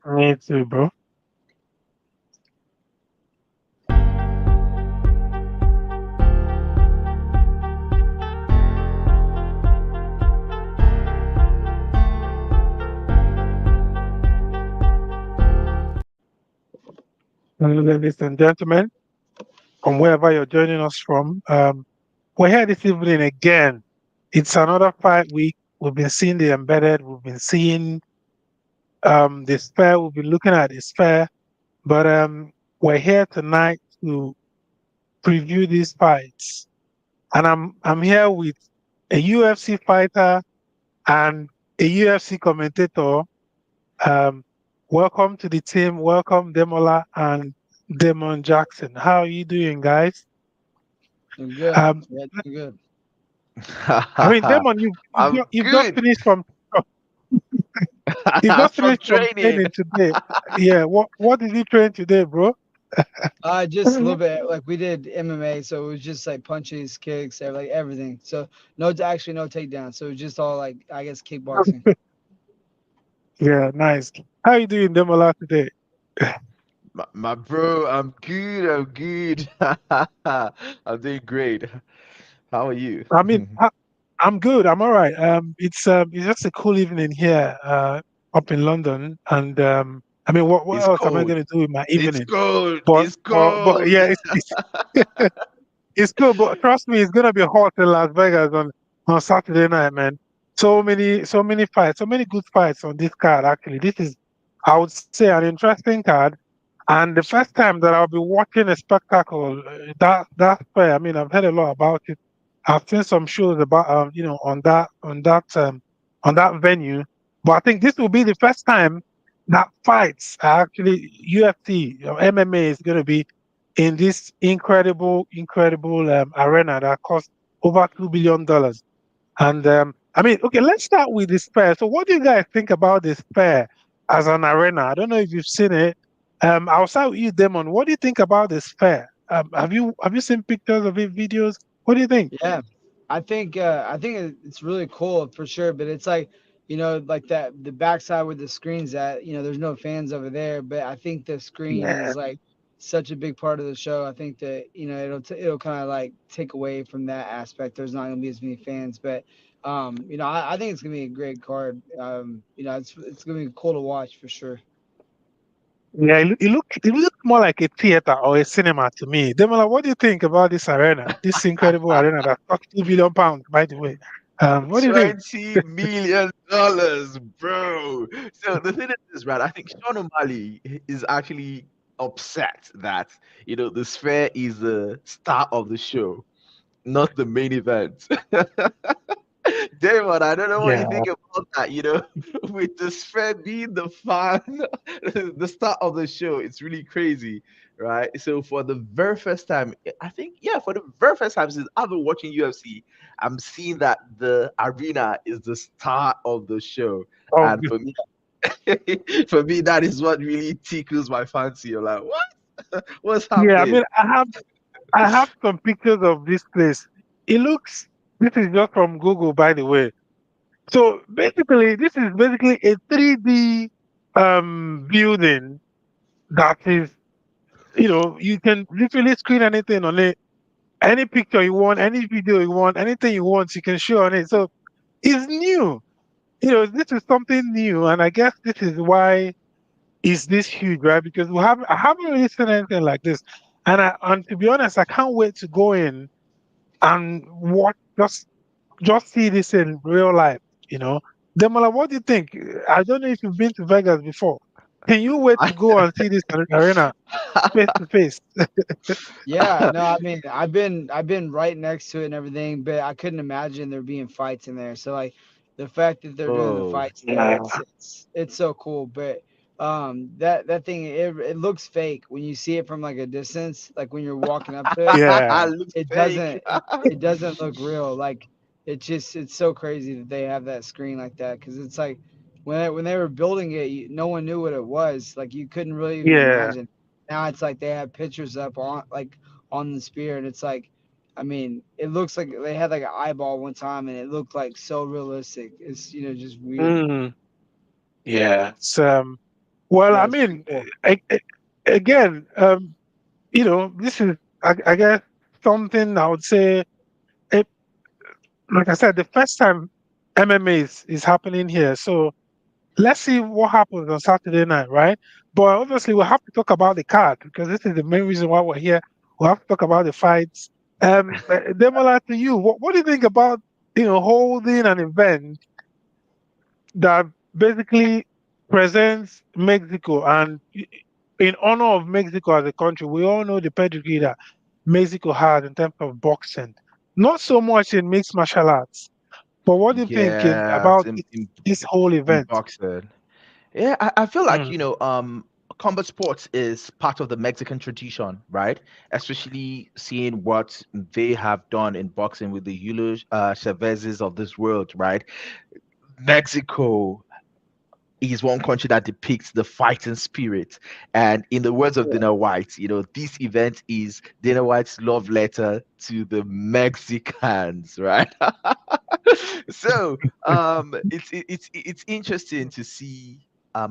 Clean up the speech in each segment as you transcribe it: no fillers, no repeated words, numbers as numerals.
Me too, bro. Ladies and gentlemen, from wherever you're joining us from, we're here this evening again. It's another fight week. We've been seeing the embedded. We've been seeing the spare. We've been looking at the spare. But we're here tonight to preview these fights. And I'm here with a UFC fighter and a UFC commentator. Um, welcome to the team. Welcome, Demola and Demon Jackson. How are you doing, guys? Doing good. Um, Yeah, doing good. I mean, Demon, I'm you've just good. finished from you've just From finished from training. training today. Yeah, what did you train today, bro? Just a little bit like we did MMA, so it was just like punches, kicks, like everything. So actually no takedown. So it was just all like I guess kickboxing. Yeah, nice. How are you doing, Demola, today? My bro, I'm good. I'm good. I'm doing great. How are you? I mean, I'm good. I'm all right. It's just a cool evening here, up in London, and I mean, what It's else am I cold. going to do with my It's evening? cold. But It's but cold. yeah, it's cool. But trust me, it's gonna be hot in Las Vegas on Saturday night, man. So many fights, so many good fights on this card. Actually, this is, I would say, an interesting card. And the first time that I'll be watching a spectacle, that fair. I mean, I've heard a lot about it. I've seen some shows about, on that venue. But I think this will be the first time that fights are actually UFC or MMA is going to be in this incredible arena that costs over $2 billion. And I mean, okay, let's start with the Sphere. So, what do you guys think about the Sphere as an arena? I don't know if you've seen it. I'll start with you, Damon. What do you think about the Sphere? Have you seen pictures of it, videos? What do you think? Yeah, I think it's really cool for sure. But it's like like that the backside where the screen's at. There's no fans over there, but I think the screen Yeah, is like such a big part of the show. I think that it'll kind of like take away from that aspect. There's not gonna be as many fans, but I think it's gonna be a great card. It's gonna be cool to watch for sure. yeah. It looked more like a theater or a cinema to me. Demola, what do you think about this arena? This incredible arena that cost £2 billion, by the way. What do you think? $20 million, bro. So the thing is this, right? I think Sean O'Malley is actually upset that the Sphere is the star of the show, not the main event. David, I don't know what you Yeah, think about that, with the spread being the fan, the start of the show. It's really crazy, right? So for the very first time, I think, yeah, for the very first time since I've been watching UFC, I'm seeing that the arena is the star of the show. oh, And for me, for me, that is what really tickles my fancy. You're like, what? What's yeah. I happening? mean, I have some pictures of this place. It looks. This is just from Google, by the way. So basically, this is basically a 3D building that is, you can literally screen anything on it, any picture you want, any video you want, anything you want, you can show on it. So it's new. This is something new, and I guess this is why it's this huge, right? Because I haven't really seen anything like this, and to be honest, I can't wait to go in and watch, just see this in real life, you know. Demola, what do you think? I don't know if you've been to Vegas before. Can you wait to go and see this arena face to face? Yeah, no, I mean, I've been right next to it and everything, but I couldn't imagine there being fights in there. So like the fact that they're doing the Oh, fights there, Yeah, it's so cool. But that thing it looks fake when you see it from like a distance, like when you're walking up to it, yeah, looks it fake. doesn't it doesn't look real. Like it's so crazy that they have that screen like that because it's like when they were building it, no one knew what it was. Like you couldn't really even yeah. imagine. Now it's like they have pictures up on the spear, and it's like, I mean, it looks like they had like an eyeball one time, and it looked like so realistic. It's just weird. Mm, yeah. Well, Yeah, I it's pretty mean, cool. again, this is, I guess, something I would say. It, like I said, the first time MMA is happening here. So let's see what happens on Saturday night, right? But obviously, we'll have to talk about the card because this is the main reason why we're here. We'll have to talk about the fights. Demola, to you, what do you think about holding an event that basically presents Mexico and in honor of Mexico as a country? We all know the pedigree that Mexico has in terms of boxing, not so much in mixed martial arts. But what do you think Yeah, about this whole in event? boxing. Yeah, I feel like, Mm, combat sports is part of the Mexican tradition, right? Especially seeing what they have done in boxing with the Julio Chavezes of this world, right? Mexico is one country that depicts the fighting spirit. And in the words of Yeah. Dana White, this event is Dana White's love letter to the Mexicans, right? So it's interesting to see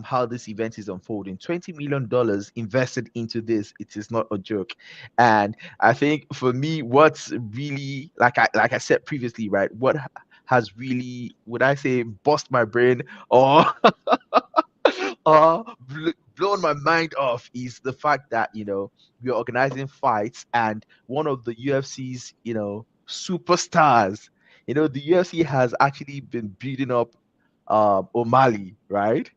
how this event is unfolding. $20 million invested into this. It is not a joke. And I think for me, what's really, like I said previously, right? What has really, would I say, bust my brain or blown my mind off is the fact that we're organizing fights, and one of the UFC's superstars, the UFC has actually been building up O'Malley, right,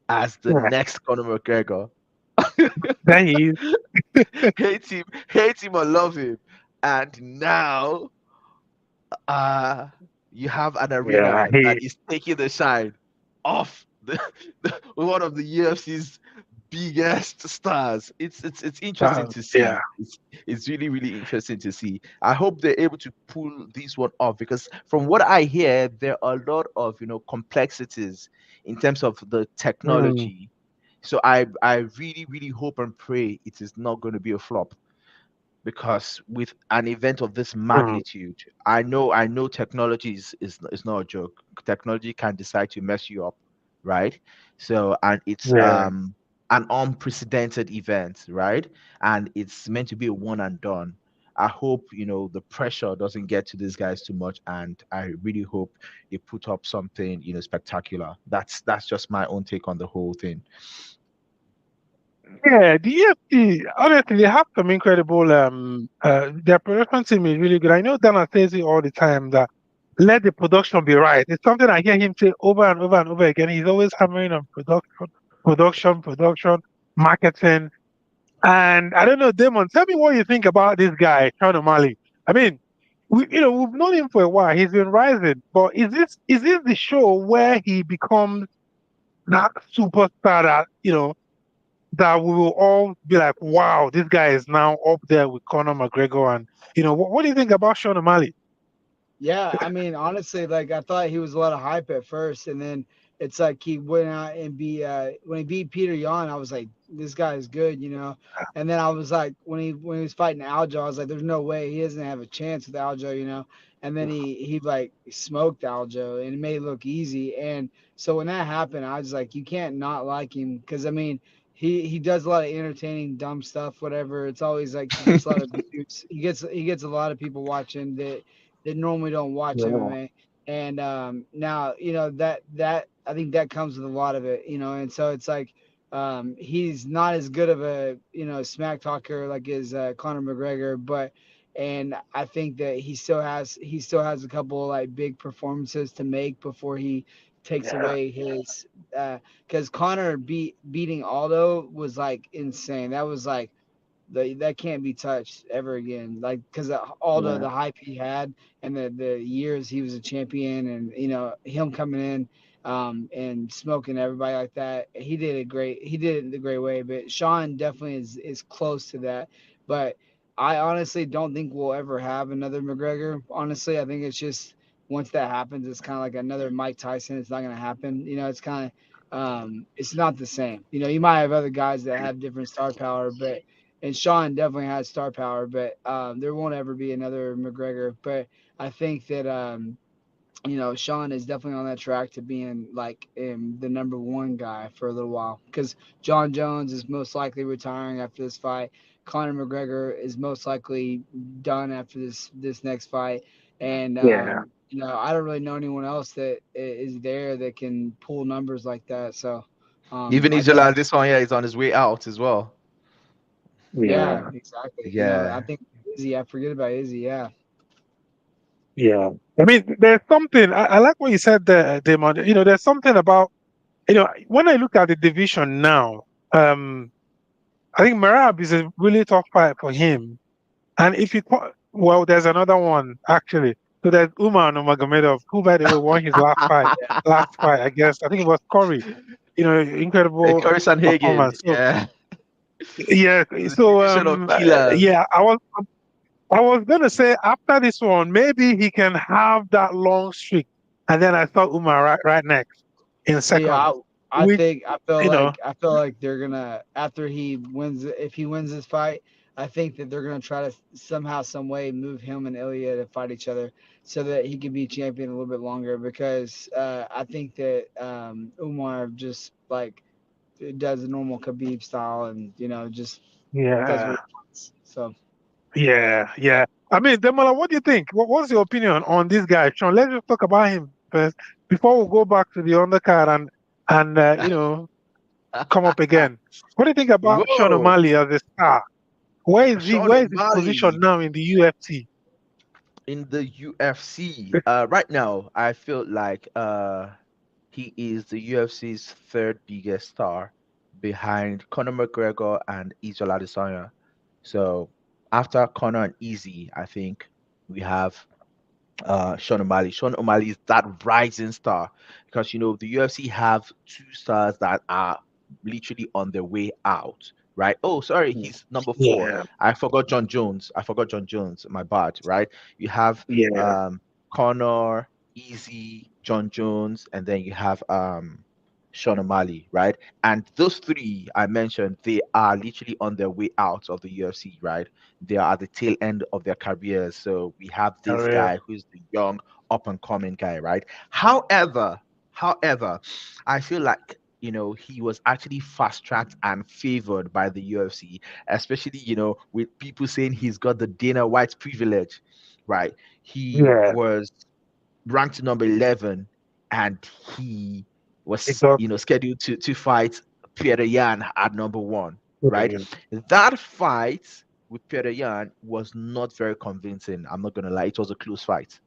as the yeah, next Conor McGregor. that is. Hate him or love him, and now uh you have an Yeah, arena that is taking the shine off one of the UFC's biggest stars. It's interesting to yeah. see. It's really really interesting to see. I hope they're able to pull this one off, because from what I hear, there are a lot of complexities in terms of the Mm, technology. So I really really hope and pray it is not going to be a flop, because with an event of this mm, magnitude, I know technology is not a joke. Technology can decide to mess you up, right? So, and it's yeah. an unprecedented event, right? And it's meant to be a one and done. I hope the pressure doesn't get to these guys too much, and I really hope they put up something spectacular. That's just my own take on the whole thing. Yeah, the EFT, honestly, they have some incredible, their production team is really good. I know Dana says it all the time that let the production be right. It's something I hear him say over and over and over again. He's always hammering on production, marketing. And I don't know, Damon, tell me what you think about this guy, Sean O'Malley. I mean, we've known him for a while. He's been rising, but is this the show where he becomes that superstar that that we will all be like, wow, this guy is now up there with Conor McGregor. And what do you think about Sean O'Malley? Yeah, I mean, honestly, like I thought he was a lot of hype at first, and then it's like he went out and when he beat Peter Yan, I was like, this guy is good, you know. And then I was like, when he was fighting Aljo, I was like, there's no way he doesn't have a chance with Aljo, you know. And then he like smoked Aljo, and it made it look easy. And so when that happened, I was like, you can't not like him, because I mean, he does a lot of entertaining dumb stuff, whatever. It's always like he gets a lot of views. He gets a lot of people watching that normally don't watch Yeah. MMA. And now that I think that comes with a lot of it, you know. And so it's like he's not as good of a smack talker like as Conor McGregor, but and I think that he still has a couple of like big performances to make before he takes Yeah. away his because Conor beating Aldo was like insane. That was like that can't be touched ever again. Like because Aldo, Yeah. the hype he had and the years he was a champion, and him coming in and smoking everybody like that, he did it great. He did it the great way. But Sean definitely is close to that. But I honestly don't think we'll ever have another McGregor. Honestly, I think it's just once that happens, it's kind of like another Mike Tyson. It's not gonna happen. It's kind of it's not the same. You might have other guys that have different star power, but and Sean definitely has star power, but there won't ever be another McGregor. But I think that Sean is definitely on that track to being like the number one guy for a little while because John Jones is most likely retiring after this fight. Conor McGregor is most likely done after this next fight, and Yeah. I don't really know anyone else that is there that can pull numbers like that. So, Even I think Ijola, this one here is on his way out as well. yeah, Yeah. exactly. I Yeah. think Izzy. I forget about Izzy. Yeah, Yeah. I mean, there's something I like what you said there, Damon. There's something about when I look at the division now, I think Marab is a really tough fight for him. And if you well, there's another one actually. So there's Umar Nurmagomedov, who by the way won his last fight. yeah, Last fight, I guess. I think it was Corey. Incredible Corey Sanhagen. performance. So Yeah. yeah. The So division of killers. yeah, I was gonna say after this one, maybe he can have that long streak, and then I thought Umar right next in yeah. second, I which think you know, I feel like they're gonna after he wins if he wins this fight, I think that they're gonna try to somehow some way move him and Ilya to fight each other so that he can be champion a little bit longer because I think that Umar just like does the normal Khabib style and just does what yeah, he wants. So yeah. I mean, Demola, what do you think? What's your opinion on this guy, Sean? Let's just talk about him first before we go back to the undercard and come up again. What do you think about Sean Whoa. O'Malley as a star? Where is he? Sean Where is his position O'Malley now in the UFC? in the UFC. Right now, I feel like he is the UFC's third biggest star behind Conor McGregor and Israel Adesanya. So after Conor and Easy, I think we have Sean O'Malley. Sean O'Malley is that rising star because the UFC have two stars that are literally on their way out. Right. Oh, sorry, he's number four. Yeah, I forgot John Jones. I forgot John Jones. My bad. Right. You have yeah, Connor, Easy, John Jones, and then you have Sean O'Malley, right? And those three I mentioned, they are literally on their way out of the UFC, right? They are at the tail end of their careers. So we have this career. guy who's the young up and coming guy, right? However, I feel like he was actually fast tracked and favored by the UFC, especially with people saying he's got the Dana White privilege, right? He Yeah, was ranked number 11 and he was because scheduled to fight Peter Yan at number 1, right? yeah, That fight with Peter Yan was not very convincing. I'm not gonna lie, it was a close fight.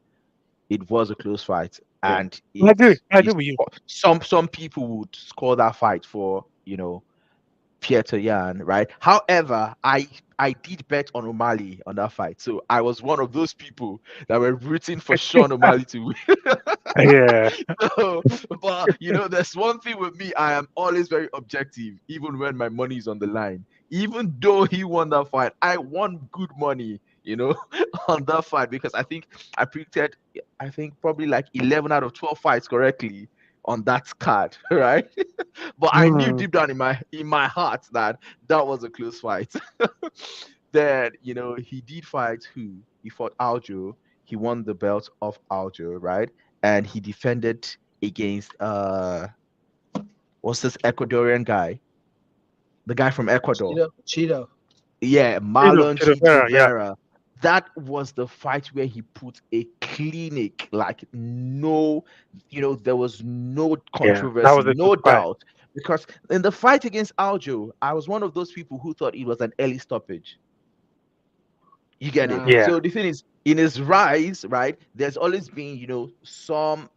It was a close fight, yeah. and I agree. it I agree is with you. some people would score that fight for Pieter Yan, right? However, I did bet on O'Malley on that fight, so I was one of those people that were rooting for Sean O'Malley to win. Yeah, So, but there's one thing with me: I am always very objective, even when my money is on the line. Even though he won that fight, I won good money, on that fight because I predicted, I think probably like 11 out of 12 fights correctly on that card, right? But I knew mm, deep down in my heart that that was a close fight. Then he did fight who? He fought Aljo. He won the belt of Aljo, right? And he defended against what's this Ecuadorian guy? The guy from Ecuador. Cheeto. Yeah, Chino, Marlon Chino Chito Vera, yeah, Vera. That was the fight where he put a clinic, like no, there was no yeah. That controversy, was a good no fight. doubt. Because in the fight against Aljo, I was one of those people who thought it was an early stoppage. You get it. Nah. Yeah, So the thing is, in his rise, right, there's always been, some,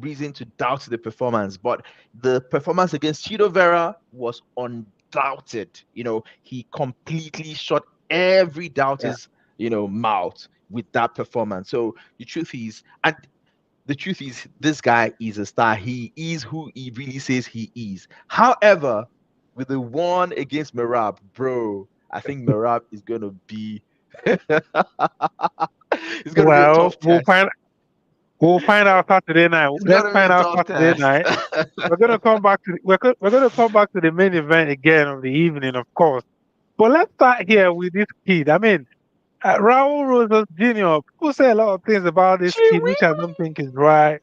reason to doubt the performance. But the performance against Chito Vera was undoubted. He completely shut every yeah. doubter's, mouth with that performance. So the truth is, this guy is a star. He is who he really says he is. However, with the one against Merab, bro, I think Merab is gonna be it's gonna be a Well, tough test. we'll find out Saturday night. It's Let's gonna be a find out tough Saturday test. night. We're gonna come back to the main event again of the evening, of course. But let's start here with this kid. I mean, Raul Rosas Jr. People say a lot of things about this kid, which I don't think is right.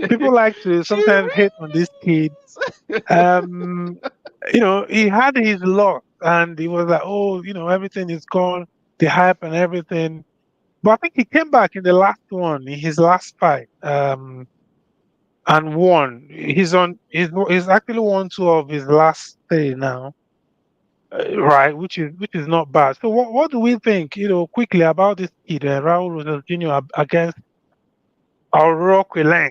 People like to sometimes hate on this kid. Um, he had his loss, and he was like, "Oh, everything is gone, the hype and everything." But I think he came back in the last one, in his last fight, and won. He's actually won two of his last three now, right? Which is not bad. So what do we think, quickly about this kid, Raul Rosas Jr. Against Aurora Quileng?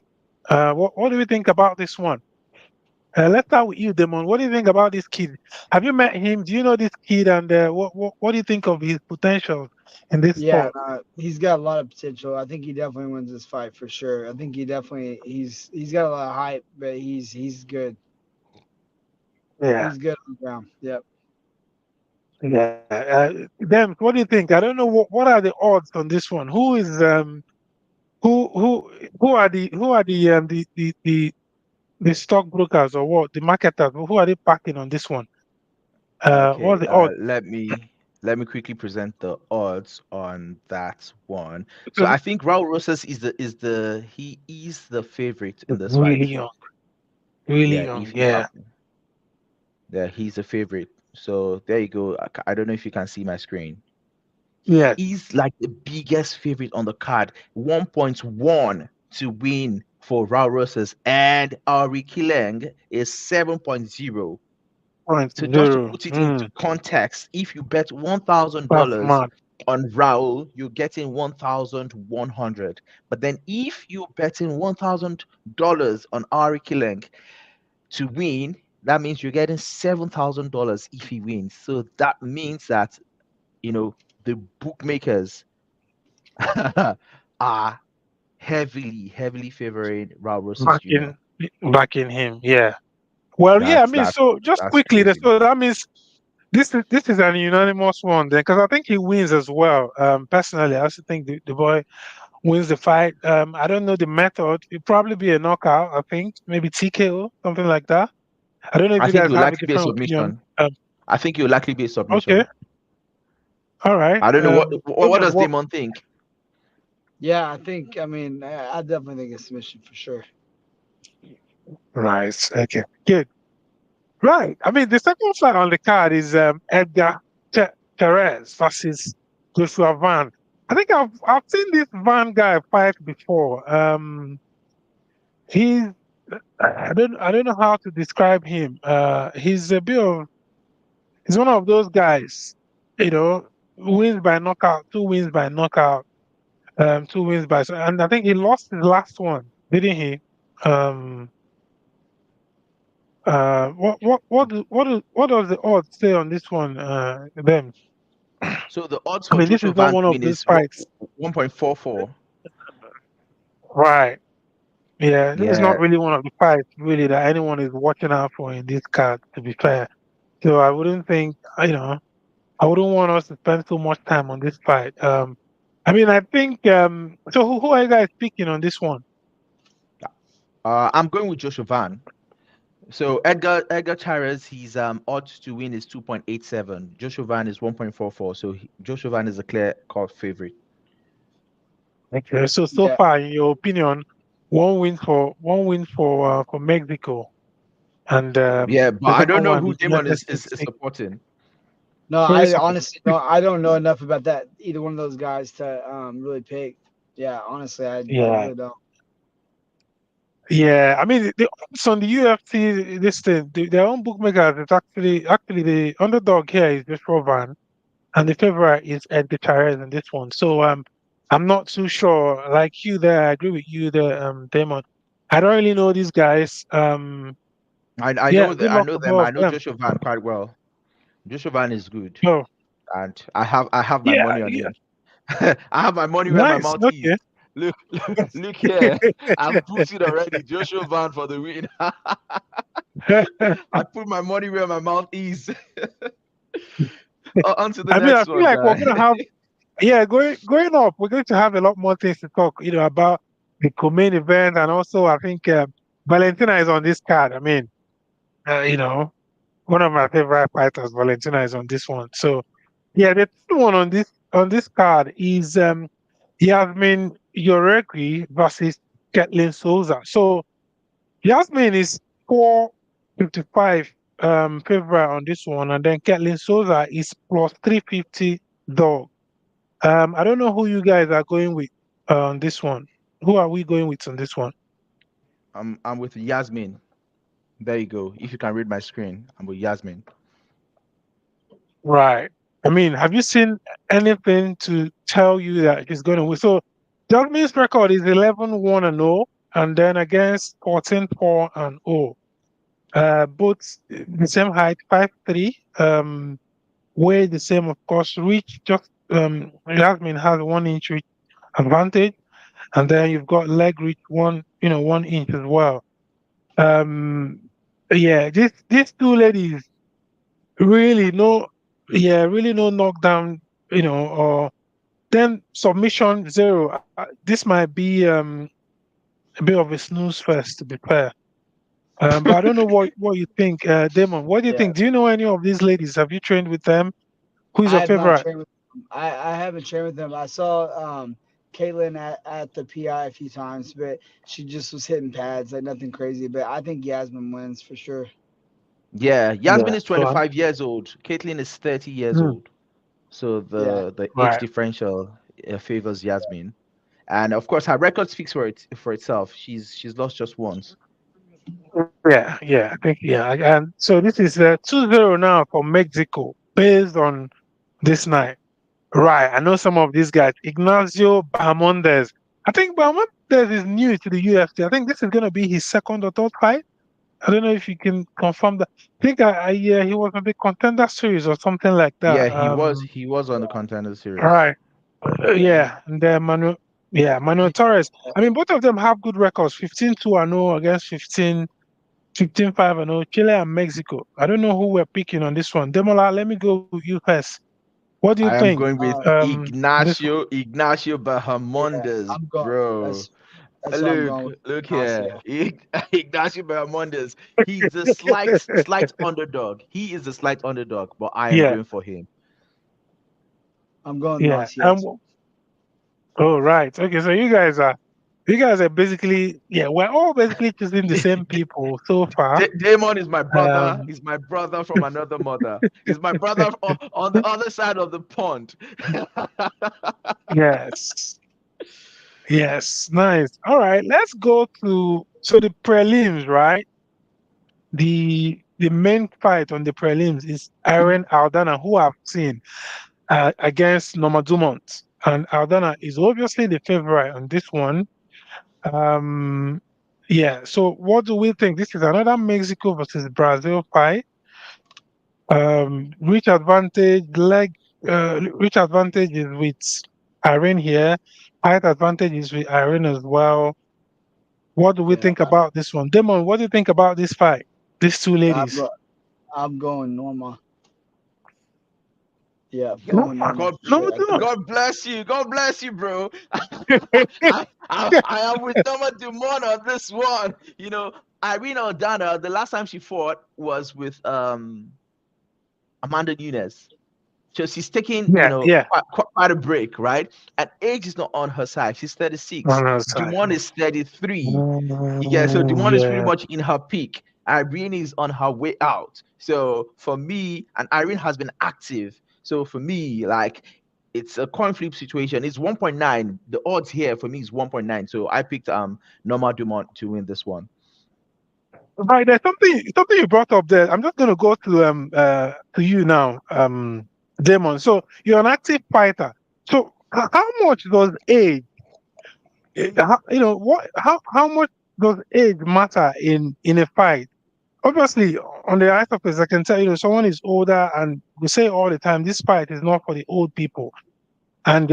What do we think about this one? Let's start with you, Demon. What do you think about this kid? Have you met him? Do you know this kid? And what do you think of his potential in this Yeah, sport? he's got a lot of potential. I think he definitely wins this fight for sure. I think he's got a lot of hype, but he's good. Yeah, He's good on the ground. Yep. yeah. Dem, what do you think? I don't know what are the odds on this one. Who is who are the stockbrokers, or what, the marketers? Who are they backing on this one? What's Okay, the odds? let me quickly present the odds on that one. So Because I think Raul Rosas he is the favorite in it's this really fight. young, really Yeah, young. if you Yeah, have, yeah, he's a favorite. So there you go. I don't know if you can see my screen. He yeah. is like the biggest favorite on the card. 1.1 to win for Raul Rosas, and Ari Kileng is 7.0. Point So just to zero. put it into context, if you bet That's $1,000 mad. on Raul, you're getting 1,100. But then if you're betting $1,000 on Ari Kileng to win, that means you're getting $7,000 if he wins. So that means that you know the bookmakers are heavily favoring Raul Rosas Jr. Backing backing him. Yeah. Well, yeah. I That's mean, that's so just that's quickly, crazy. so that means this is an unanimous one then, because I think he wins as well. Personally, I also think the boy wins the fight. I don't know the method. It'd probably be a knockout. I think maybe TKO, something like that. I don't know if I you think it guys will have a likely be a different opinion. submission. I think it will likely be a Okay. submission. All right. I don't know what does What? Damon think. Yeah, I think. I mean, I definitely think it's submission for sure. Right. Okay. Good. Right. I mean, the second fight on the card is Edgar Perez versus Joshua Van. I think I've seen this Van guy fight before. He's I don't know how to describe him. He's one of those guys, you know, wins by knockout, two wins by knockout, two wins by, and I think he lost his last one, didn't he? Um, what does the odds say on this one? Then So the odds I for mean, this Joshua is not Van to one of win those is fights, 1.44. right? Yeah, this is not Yeah, really one of the fights really that anyone is watching out for in this card. To be fair, so I wouldn't think, I wouldn't want us to spend so much time on this fight. I mean, I think. So who are you guys picking on this one? I'm going with Joshua Van. So Edgar Chairez, his odds to win is 2.87. Joshua Van is 1.44. So Joshua Van is a clear cut favorite. Okay, so Yeah. far, in your opinion, one win for Mexico, and Yeah, but the I don't second know one who is Damon United is States. supporting. No, Very I simple. honestly don't. I don't know enough about that either one of those guys to really pick. Yeah, honestly, I Yeah, really don't. yeah. I mean, the odds on the UFC, this thing, their own bookmakers, it's actually the underdog here is just Rovan, and the favorite is Edgar Chairez in this one. So I'm not too sure. Like you there, I agree with you there, Damon. I don't really know these guys. I Yeah, know good that I luck know to them. both I of know them. Joshua Van quite well. Joshua Van is good, Oh, and I have my yeah, money on yeah. him. I have my money where my Nice. mouth is. Okay. Look, look here. I've booked it already. Joshua Van for the win. I put my money where my mouth is. On to the I mean, I next feel one, like we're guy. gonna have, yeah, going up. We're going to have a lot more things to talk, about the co-main event, and also I think Valentina is on this card. I mean, one of my favorite fighters, Valentina, is on this one. So yeah, the third one on this on this card is Yasmin Yorekwi versus Kathleen Souza. So Yasmin is 455 favorite on this one, and then Kathleen Souza is plus 350 dog. I don't know who you guys are going with on this one. Who are we going with on this one? I'm with Yasmin. There you go. If you can read my screen, I'm with Yasmin. Right. I mean, have you seen anything to tell you that he's going to win? So Jasmine's record is 11-1 and 0, and then against 14-4 and 0. Both the same height, 5'3". Weight the same, of course. Reach just Jasmine has 1 inch reach advantage, and then you've got leg reach 1 inch as well. Um, yeah, these two ladies really no, yeah, really no knockdown, or then submission zero. This might be a bit of a snooze fest, to be fair. But I don't know what you think, Damon. What do you Yeah, think? Do you know any of these ladies? Have you trained with them? Who is I your have not favorite? trained with them. I haven't trained with them. I saw Caitlin at the PI a few times, but she just was hitting pads, like nothing crazy. But I think Yasmin wins for sure. Yeah, Yasmin Yeah. is So, 25 years old. Caitlin is 30 years mm, old. So Yeah, the age right. differential favors Yasmin. And of course, her record speaks for itself. She's lost just once. Yeah. I think yeah. And so this is 2-0 now for Mexico based on this night. Right. I know some of these guys. Ignacio Bahamondes. I think Bahamondes is new to the UFC. I think this is going to be his second or third fight. I don't know if you can confirm that. I think yeah, he was on the contender series or something like Yeah, that. he was on the contender series. Right. yeah, Yeah. And then Manuel Torres. I mean, both of them have good records. 15-2 and 0 against 15-5 and 0. Chile and Mexico. I don't know who we're picking on this one. Demola, let me go with you first. What do you I think? am going with On this one? Ignacio yeah. Bahamondes, I'm going. bro. That's what I'm Look, going with. look here. Ignacio. Ignacio Bahamondes. He's the slight underdog. He is the slight underdog, but I am Yeah. going for him. I'm going Yeah. Ignacio. Oh, right. Okay. So you guys are basically, yeah, we're all basically choosing the same people so far. Damon is my brother. Um, He's my brother from another mother. He's my brother on the other side of the pond. yes. Yes. Nice. All right. Let's go to so the prelims, right? The main fight on the prelims is Aaron Aldana, who I've seen against Norma Dumont. And Aldana is obviously the favorite on this one. Um, yeah. So what do we think? This is another Mexico versus Brazil fight. Which advantage which advantage is with Irene here? Height advantage is with Irene as well. What do we Yeah, think about this one? Demon, what do you think about this fight? These two I'm ladies. go, I'm going Norma. Yeah, I'm No, going Norma God, for no, sure. I think. no. God bless you. God bless you, bro. I am with Norma Dumont on this one. Irene Aldana, the last time she fought was with Amanda Nunes. So she's taking, Yeah, yeah. quite a break, right? And age is not on her side. She's 36. On her side. Dumont is 33. Yeah, so Oh, Dumont is pretty yeah. much in her peak. Irene is on her way out. So for me, and Irene has been active. So for me, like it's a coin flip situation. It's 1.9. The odds here for me is 1.9. So I picked Norma Dumont to win this one. Right, there's something you brought up there. I'm just gonna go to you now, Damon. So you're an active fighter. So how much does age how much does age matter in a fight? Obviously, on the eyes of this, I can tell someone is older, and we say all the time this fight is not for the old people, and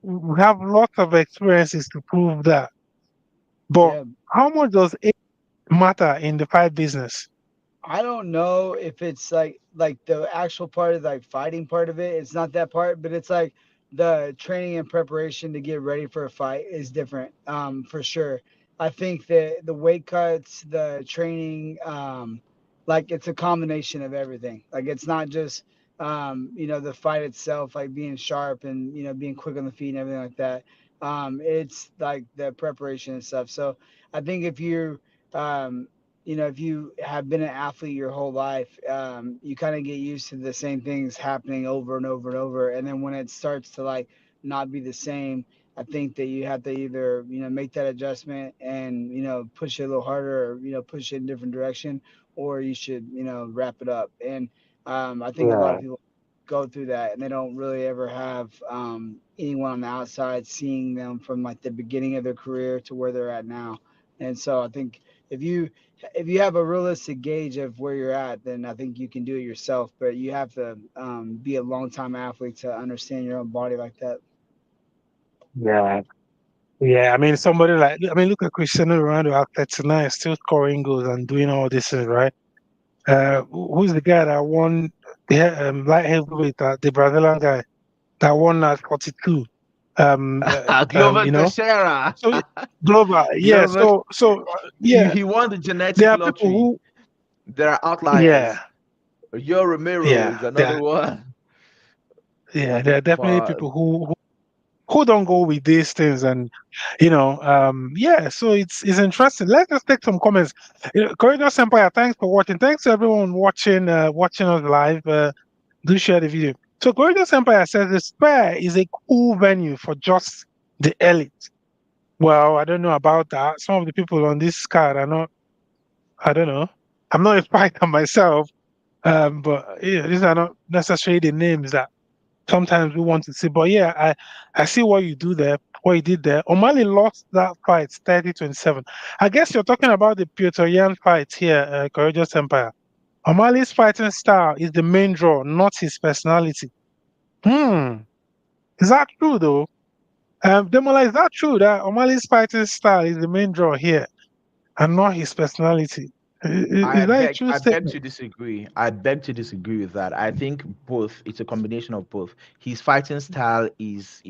we have lots of experiences to prove that. But Yeah, how much does age matter in the fight business? I don't know if it's like the actual part of like fighting part of it. It's not that part, but it's like the training and preparation to get ready for a fight is different. For sure. I think that the weight cuts, the training, like it's a combination of everything. Like it's not just the fight itself, like being sharp and being quick on the feet and everything like that. It's like the preparation and stuff. So I think um, if you have been an athlete your whole life, you kind of get used to the same things happening over and over and over. And then when it starts to like not be the same, I think that you have to either make that adjustment and push it a little harder, or push it in a different direction, or you should wrap it up. And I think a lot Yeah. of people go through that and they don't really ever have anyone on the outside seeing them from like the beginning of their career to where they're at now. And so I think if you if you have a realistic gauge of where you're at, then I think you can do it yourself. But you have to be a long time athlete to understand your own body like that. Yeah. Yeah. I mean, somebody like, I mean, look at Cristiano Ronaldo at 39, still scoring goals and doing all this, right? Who's the guy that won the light heavyweight, the Brazilian guy that won at 42? Glover You know, Teixeira. so global, yeah. Glover, So he, yeah, he won the there genetic are people lottery. who, There are yeah, outliers. Yo Romero yeah, is another one. there are definitely But people who don't go with these things, and yeah. So it's interesting. Let's just take some comments. Corridor Empire, thanks for watching. Thanks to everyone watching us live. Do share the video. So Corridor Empire says the Spire is a cool venue for just the elite. Well, I don't know about that. Some of the people on this card are not. I don't know. I'm not a fighter myself, but these are not necessarily the names that sometimes we want to see. But yeah, I see what you do there, what you did there. O'Malley lost that fight 30-27. I guess you're talking about the Piotr Yan fight here, Courageous Empire. O'Malley's fighting style is the main draw, not his personality. Hmm. Is that true though? Demola, is that true that O'Malley's fighting style is the main draw here and not his personality? Is that a true I beg statement? to disagree. I beg to disagree with that. I think both. It's a combination of both. His fighting style is,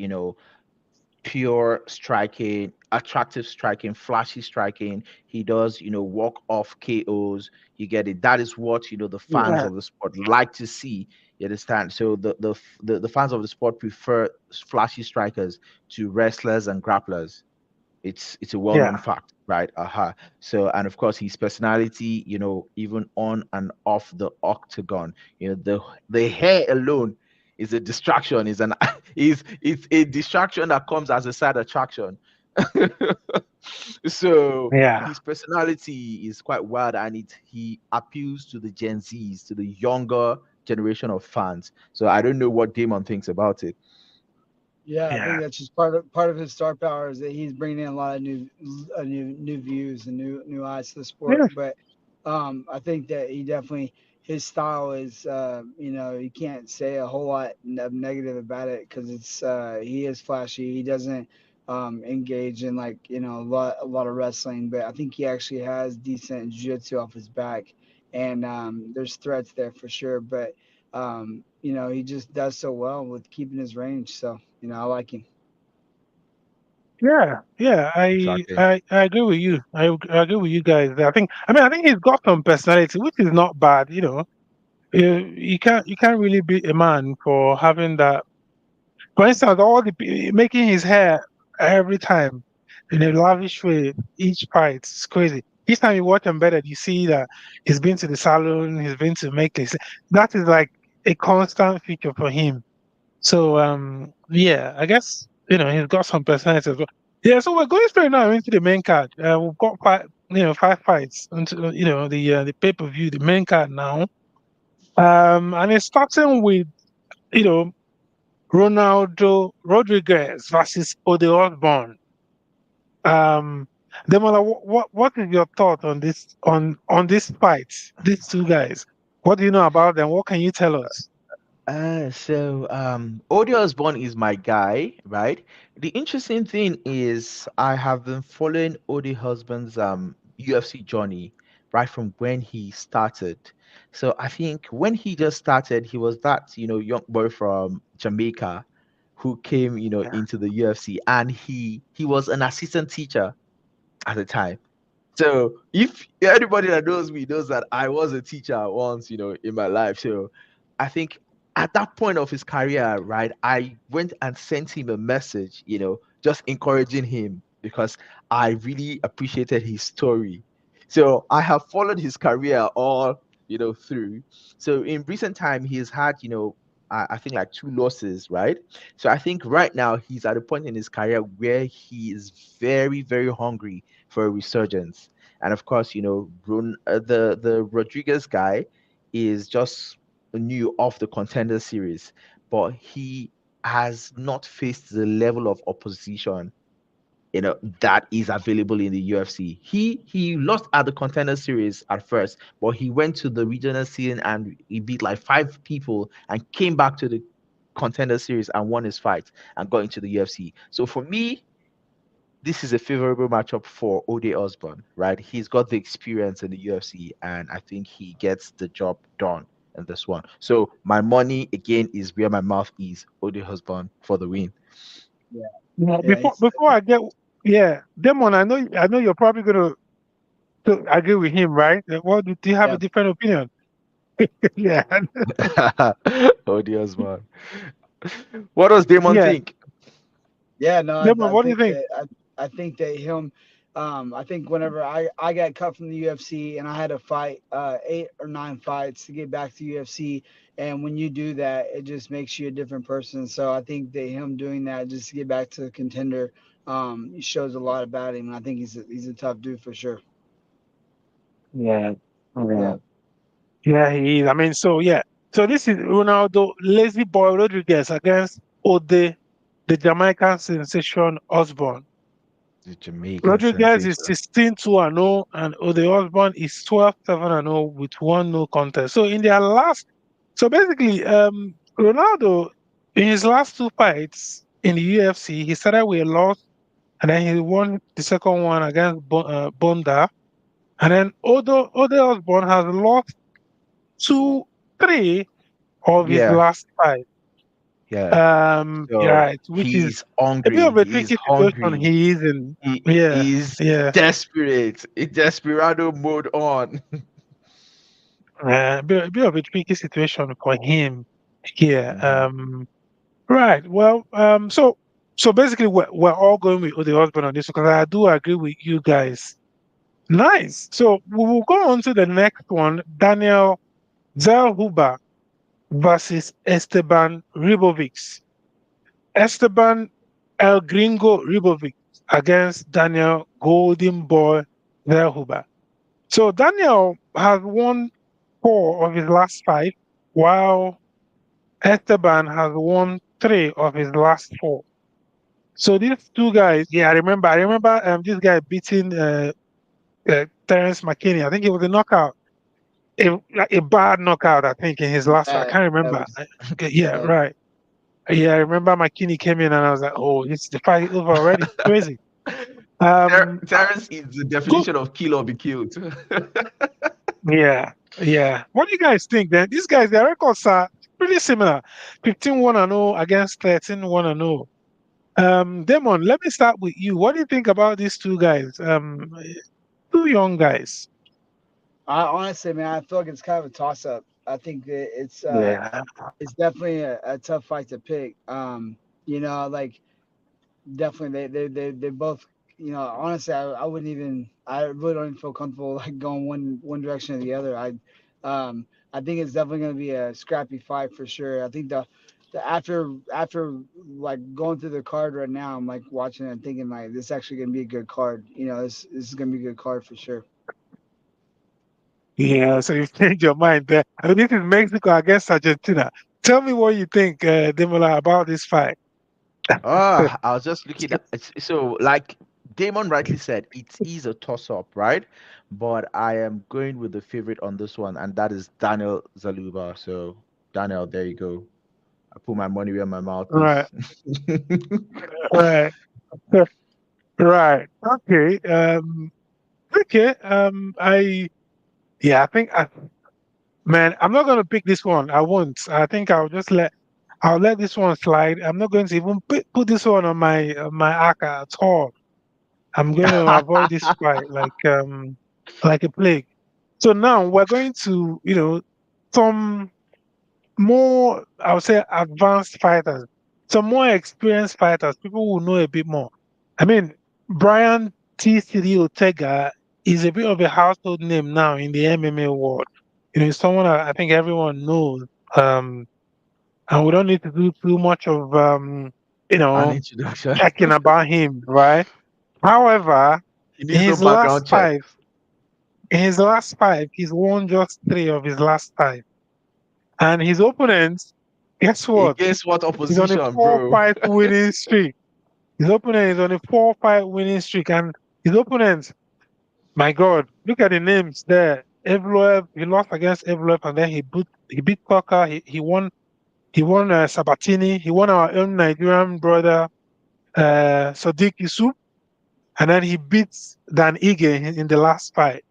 pure striking, attractive striking, flashy striking. He does, walk off KOs. You get it. That is what the fans Yeah. of the sport like to see. You understand? So the fans of the sport prefer flashy strikers to wrestlers and grapplers. It's a well-known Yeah. fact, right? So, and of course his personality, even on and off the octagon, the hair alone is a distraction, is an is it's a distraction that comes as a side attraction. So Yeah. his personality is quite wild, and he appeals to the Gen Zs, to the younger generation of fans. So I don't know what Damon thinks about it. Yeah, I think Yeah. that's just part of his star power is that he's bringing in a lot of new views and new eyes to the sport. Yeah. But I think that he definitely his style is you can't say a whole lot of negative about it because it's he is flashy. He doesn't engage in like a lot of wrestling, but I think he actually has decent jiu-jitsu off his back, and there's threats there for sure. But he just does so well with keeping his range. So I like him. Yeah, yeah, Exactly. I agree with you. I agree with you guys. I think he's got some personality, which is not bad. You can't really be a man for having that. For instance, making his hair every time in a lavish way, each fight is crazy. Each time you watch him better, you see that he's been to the salon, he's been to make this. That is like a constant feature for him. So yeah, I guess he's got some personality as well. Yeah, so we're going straight now into the main card. We've got five fights into the pay-per-view, the main card now. And it's starting with you know Ronaldo Rodriguez versus Ode Osborne. Um, Demola, what is your thought on this fight? These two guys. What do you know about them? What can you tell us? Odi Osborne is my guy, right? The interesting thing is I have been following Odi Osborne's UFC journey right from when he started. So I think when he just started, he was that, young boy from Jamaica who came, Yeah, into the UFC, and he was an assistant teacher at the time. So if anybody that knows me knows that I was a teacher once, in my life. So I think at that point of his career, right, I went and sent him a message, just encouraging him because I really appreciated his story. So I have followed his career all, through. So in recent time, he's had, I think like two losses, right? So I think right now he's at a point in his career where he is very, very hungry for a resurgence. And of course, the Rodriguez guy is just new off the contender series, but he has not faced the level of opposition that is available in the UFC. He lost at the contender series at first, but he went to the regional scene and he beat like five people and came back to the contender series and won his fight and got into the UFC. So for me, this is a favorable matchup for Ode Osborne, right? He's got the experience in the UFC, and I think he gets the job done in this one. So my money again is where my mouth is. Ode Osborne for the win. Yeah, Yeah, yeah, before I get, yeah, Demon, I know you're probably gonna to agree with him, right? What do you have yeah, a different opinion? Yeah, Ode Osborne. What does Damon yeah, think? yeah. No, Demon, what do you think? I think that him. I think whenever I got cut from the UFC and I had to fight 8 or 9 fights to get back to UFC, and when you do that, it just makes you a different person. So I think that him doing that just to get back to the contender, shows a lot about him. And I think he's a tough dude for sure. Yeah, yeah, Yeah, yeah, he is. I mean, so yeah, so this is Ronaldo, Lazy Boy Rodriguez against Ode, the Jamaican sensation Osborne. The Jamaican Rodriguez is sensation. 16-2-0, and Ode Osborne is 12-7-0 with one no contest. So in their last, so basically, Ronaldo in his last two fights in the UFC, he started with a loss, and then he won the second one against Bonda, and then Ode Osborne has lost two, three of his Yeah, last five. yeah. So Right, which is he's a bit hungry. of a He's tricky situation hungry. he is in. He Yeah, is yeah. desperate. In desperado mode on. A bit of a tricky situation for him here. Mhm. Right. Well, so basically, we're all going with the husband on this because I do agree with you guys. Nice. So we will go on to the next one. Daniel Zellhuber versus Esteban Ribovics. Esteban El Gringo Ribovic against Daniel Golden Boy Zellhuber. So Daniel has won four of his last five, while Esteban has won three of his last four. So these two guys, yeah, I remember this guy beating Terence McKinney. I think it was a knockout, a bad knockout, I think, in his last fight. I bad. can't That remember. was Okay, yeah, bad. right. Yeah, I remember McKinney came in and I was like, oh, it's the fight over already. Crazy. Um Terrence is the good. definition of kill or be killed. Yeah, yeah. What do you guys think then? These guys, their records are pretty similar. 15-1-0 against 13-1-0. Damon, let me start with you. What do you think about these two guys? Two young guys. I honestly, man, I feel like it's kind of a toss up. I think that Yeah. it's definitely a tough fight to pick. Like definitely they both. Honestly, I wouldn't even. I really don't even feel comfortable like going one direction or the other. I think it's definitely going to be a scrappy fight for sure. I think the after like going through the card right now, I'm like watching it and thinking like this is actually going to be a good card. This is going to be a good card for sure. Yeah, so you've changed your mind there. I mean, this is Mexico against Argentina. Tell me what you think, Demola, about this fight. I was just looking at so like Damon rightly said, it is a toss up, right? But I am going with the favorite on this one, and that is Daniel Zaluba. So Daniel, there you go. I put my money where my mouth Right, is. right, right. Okay. Okay. Yeah, I think, man, I'm not gonna pick this one. I won't. I think I'll let this one slide. I'm not going to even put this one on my ACA at all. I'm going to avoid this fight like a plague. So now we're going to, some. more, I would say, advanced fighters, some more experienced fighters, people who know a bit more. I mean, Brian T. City Ortega is a bit of a household name now in the MMA world. He's someone I think everyone knows. Um, and we don't need to do too much of, you An know, introduction. checking about him, right? However, He in needs no his last background check. five, he's won just three of his last five. And his opponents, guess what? Against what He's on a opposition, four bro? fight winning streak. His opponent is on a 4-5 winning streak. And his opponents, my God, look at the names there. Evloev, he lost against Evloev and then he beat Tucker. He won Sabatini. He won our own Nigerian brother, Sadiq Yusuf. And then he beats Dan Ige in the last fight.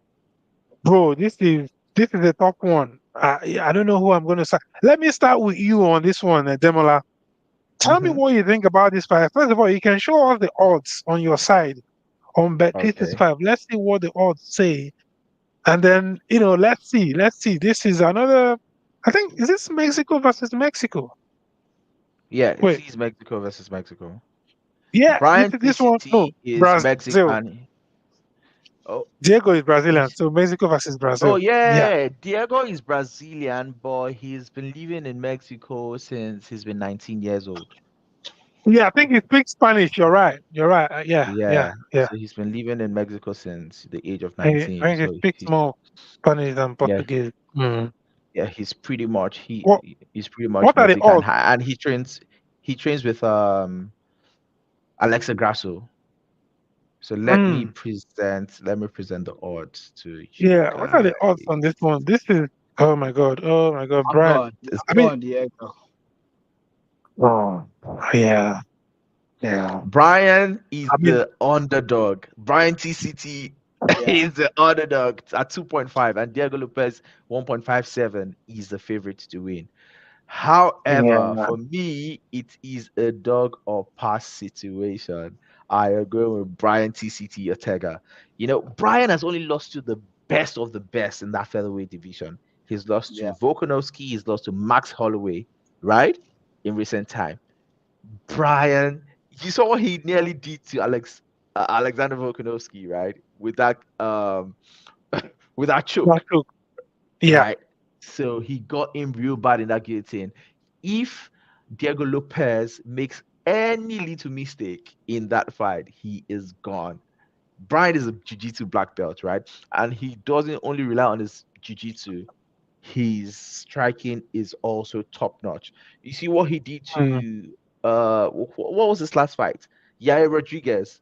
Bro, this is a top one. I don't know who I'm going to start. Let me start with you on this one, Demola. Tell me Hmm. what you think about this fight. First of all, you can show us the odds on your side on Okay. Bet365. Let's see what the odds say. And then, let's see. Let's see. This is another, I think, is this Mexico versus Mexico? Yeah, it Wait, is Mexico versus Mexico. yeah, this Brian is this one. No, TCT is Brazil. Mexican. Oh, Diego is Brazilian. So Mexico versus oh Brazil. Yeah. yeah, Diego is Brazilian, but he's been living in Mexico since he's been 19 years old. Yeah, I think he speaks Spanish. You're right. You're right. Yeah, yeah, Yeah, yeah. so he's been living in Mexico since the age of I 19. think he So speaks more Spanish than yeah, Portuguese. Mm. yeah, he's pretty much What he's pretty much What are the Mexican, odds? and he trains with Alexa Grasso. So Mm. let me present the odds to you Yeah, what are guys. the odds on this one? This is oh my god, oh my god, I'm Brian. going. It's- I'm I mean, going Diego. oh yeah, yeah. Brian is I mean, the underdog. Brian TCT Yeah. is the underdog at 2.5, and Diego Lopez 1.57 is the favorite to win. However, yeah. for me, it is a dog or pass situation. I agree with Brian TCT Ortega. Brian has only lost to the best of the best in that featherweight division. He's lost Yeah. to Volkanovski, he's lost to Max Holloway, right? In recent time. Brian, you saw what he nearly did to Alexander Volkanovski, right? With that with that That's choke, true. Yeah. right? So he got him real bad in that guillotine. If Diego Lopez makes any little mistake in that fight, he is gone. Brian is a jiu-jitsu black belt, right? And he doesn't only rely on his jiu-jitsu, his striking is also top notch. You see what he did Mm. to what was his last fight? Yair Rodriguez.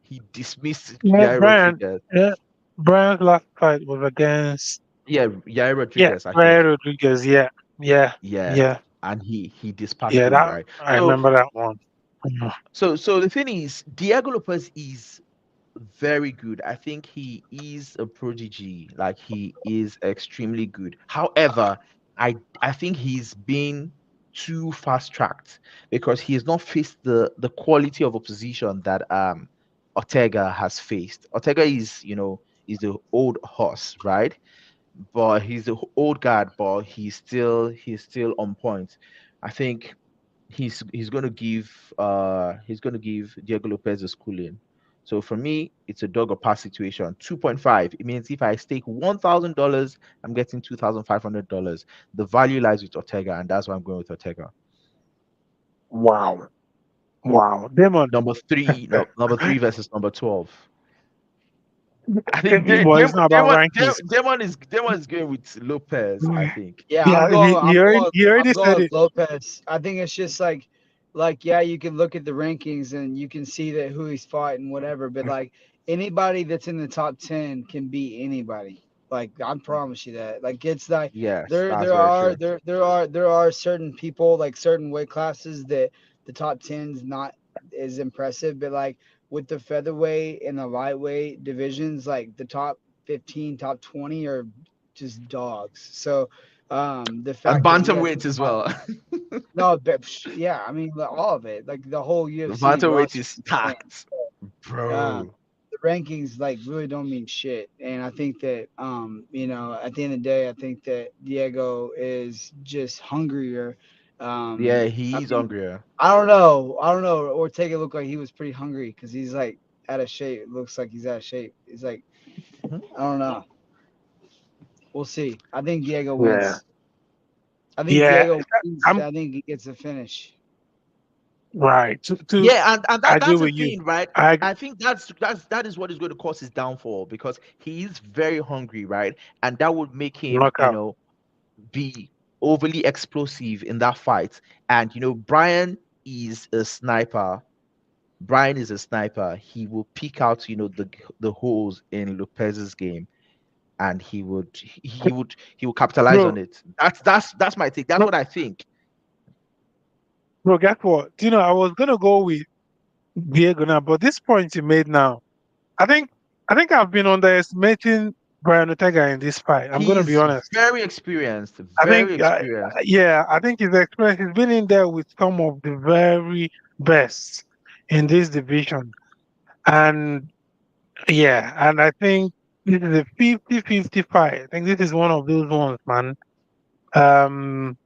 He dismissed Yeah, Yair Brian. Rodriguez. Yeah, Brian's last fight was against Yeah, Yair yeah, Rodriguez, I Brian think. Rodriguez. Yeah, yeah, Yeah, yeah, and he dispatched yeah. him, That right? I So remember that one. Mhm. so the thing is, Diego Lopez is very good. I think he is a prodigy. Like, he is extremely good. However, I think he's been too fast tracked because he has not faced the quality of opposition that Ortega has faced. Ortega is the old horse, right? But he's the old guard, but he's still on point. I think he's gonna give Diego Lopez a schooling. So for me, it's a dog or pass situation. 2.5. It means if I stake $1,000, I'm getting $2,500. The value lies with Ortega, and that's why I'm going with Ortega. Wow, wow, Demon. Number three, no, number three versus number 12. I think Well, it's not about rankings. Demon is going with Lopez, I think. Yeah, I'm Yeah, going. he, I'm he already going. he I'm already going said with it. Lopez. I think it's just like yeah, you can look at the rankings and you can see that who he's fought and whatever. But like anybody that's in the top 10 can beat anybody. Like I promise you that. Like it's like Yes, there that's there very are true. there there are there are certain people like certain weight classes that the top 10's not as impressive. But like with the featherweight and the lightweight divisions, like the top 15, top 20 are just dogs. So the And fact that you guys can bantamweight as fight, well. no, but yeah, I mean all of it, like the whole The UFC bantamweight roster is is insane. stacked, Um, bro. the rankings like really don't mean shit. And I think that at the end of the day, I think that Diego is just hungrier. Yeah, I he's mean, hungrier. I don't know. I don't know. Ortega looked like he was pretty hungry because he's like out of shape. It looks like he's out of shape. He's like, Mhm. I don't know. We'll see. I think Diego Yeah. wins. I think Yeah. Diego wins. I'm I think he gets a finish. right. To Yeah, and I agree that's the with you. thing, right? I ag- I think that is what is going to cause his downfall because he is very hungry, right? And that would make him, knockout. be overly explosive in that fight. And Brian is a sniper. Brian is a sniper. He will pick out, the holes in Lopez's game, and he would capitalize on Bro, it. That's my take. That's bro, what I think. bro, guess what? I was gonna go with Diego now, but this point you made now, I think I think I've been underestimating Brian Ortega in this fight. I'm gonna be He's honest. very experienced, I think, very experienced. yeah, I think his experience. He's been in there with some of the very best in this division, and yeah, and I think this is a 50-50 fight. I think this is one of those ones, man. Um,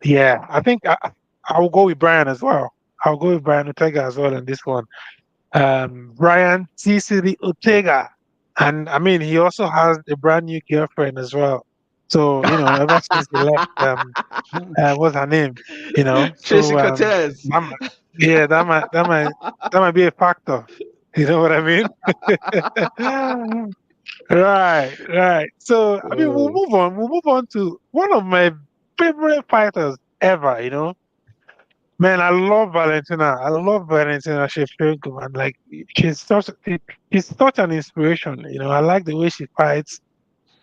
yeah, I will go with Brian as well. I'll go with Brian Ortega as well in this one. Brian T City Ortega, and I mean he also has a brand new girlfriend as well. So ever since he left, what's her name? Tracy So Cortez. that might, yeah, that might be a factor. You know what I mean? Right, right. So I mean, we'll Oh, move on. We'll move on to one of my favorite fighters ever. Man, I love Valentina. I love Valentina Shevchenko, man. Like she's such an inspiration. I like the way she fights.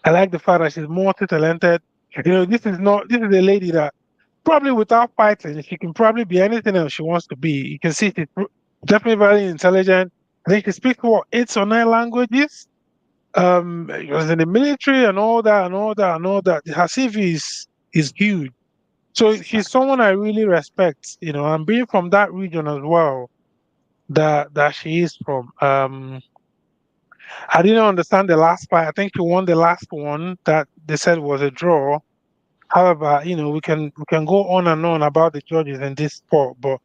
I like the fact that she's multi-talented. This is a lady that probably without fighting, she can probably be anything else she wants to be. You can see she's definitely very intelligent. I think she speaks what 8 or 9 languages. She was in the military and all that and all that and all that. Her CV is huge. So she's someone I really respect, and being from that region as well that she is from. I didn't understand the last fight. I think she won the last one that they said was a draw. However, we can go on and on about the judges in this sport, but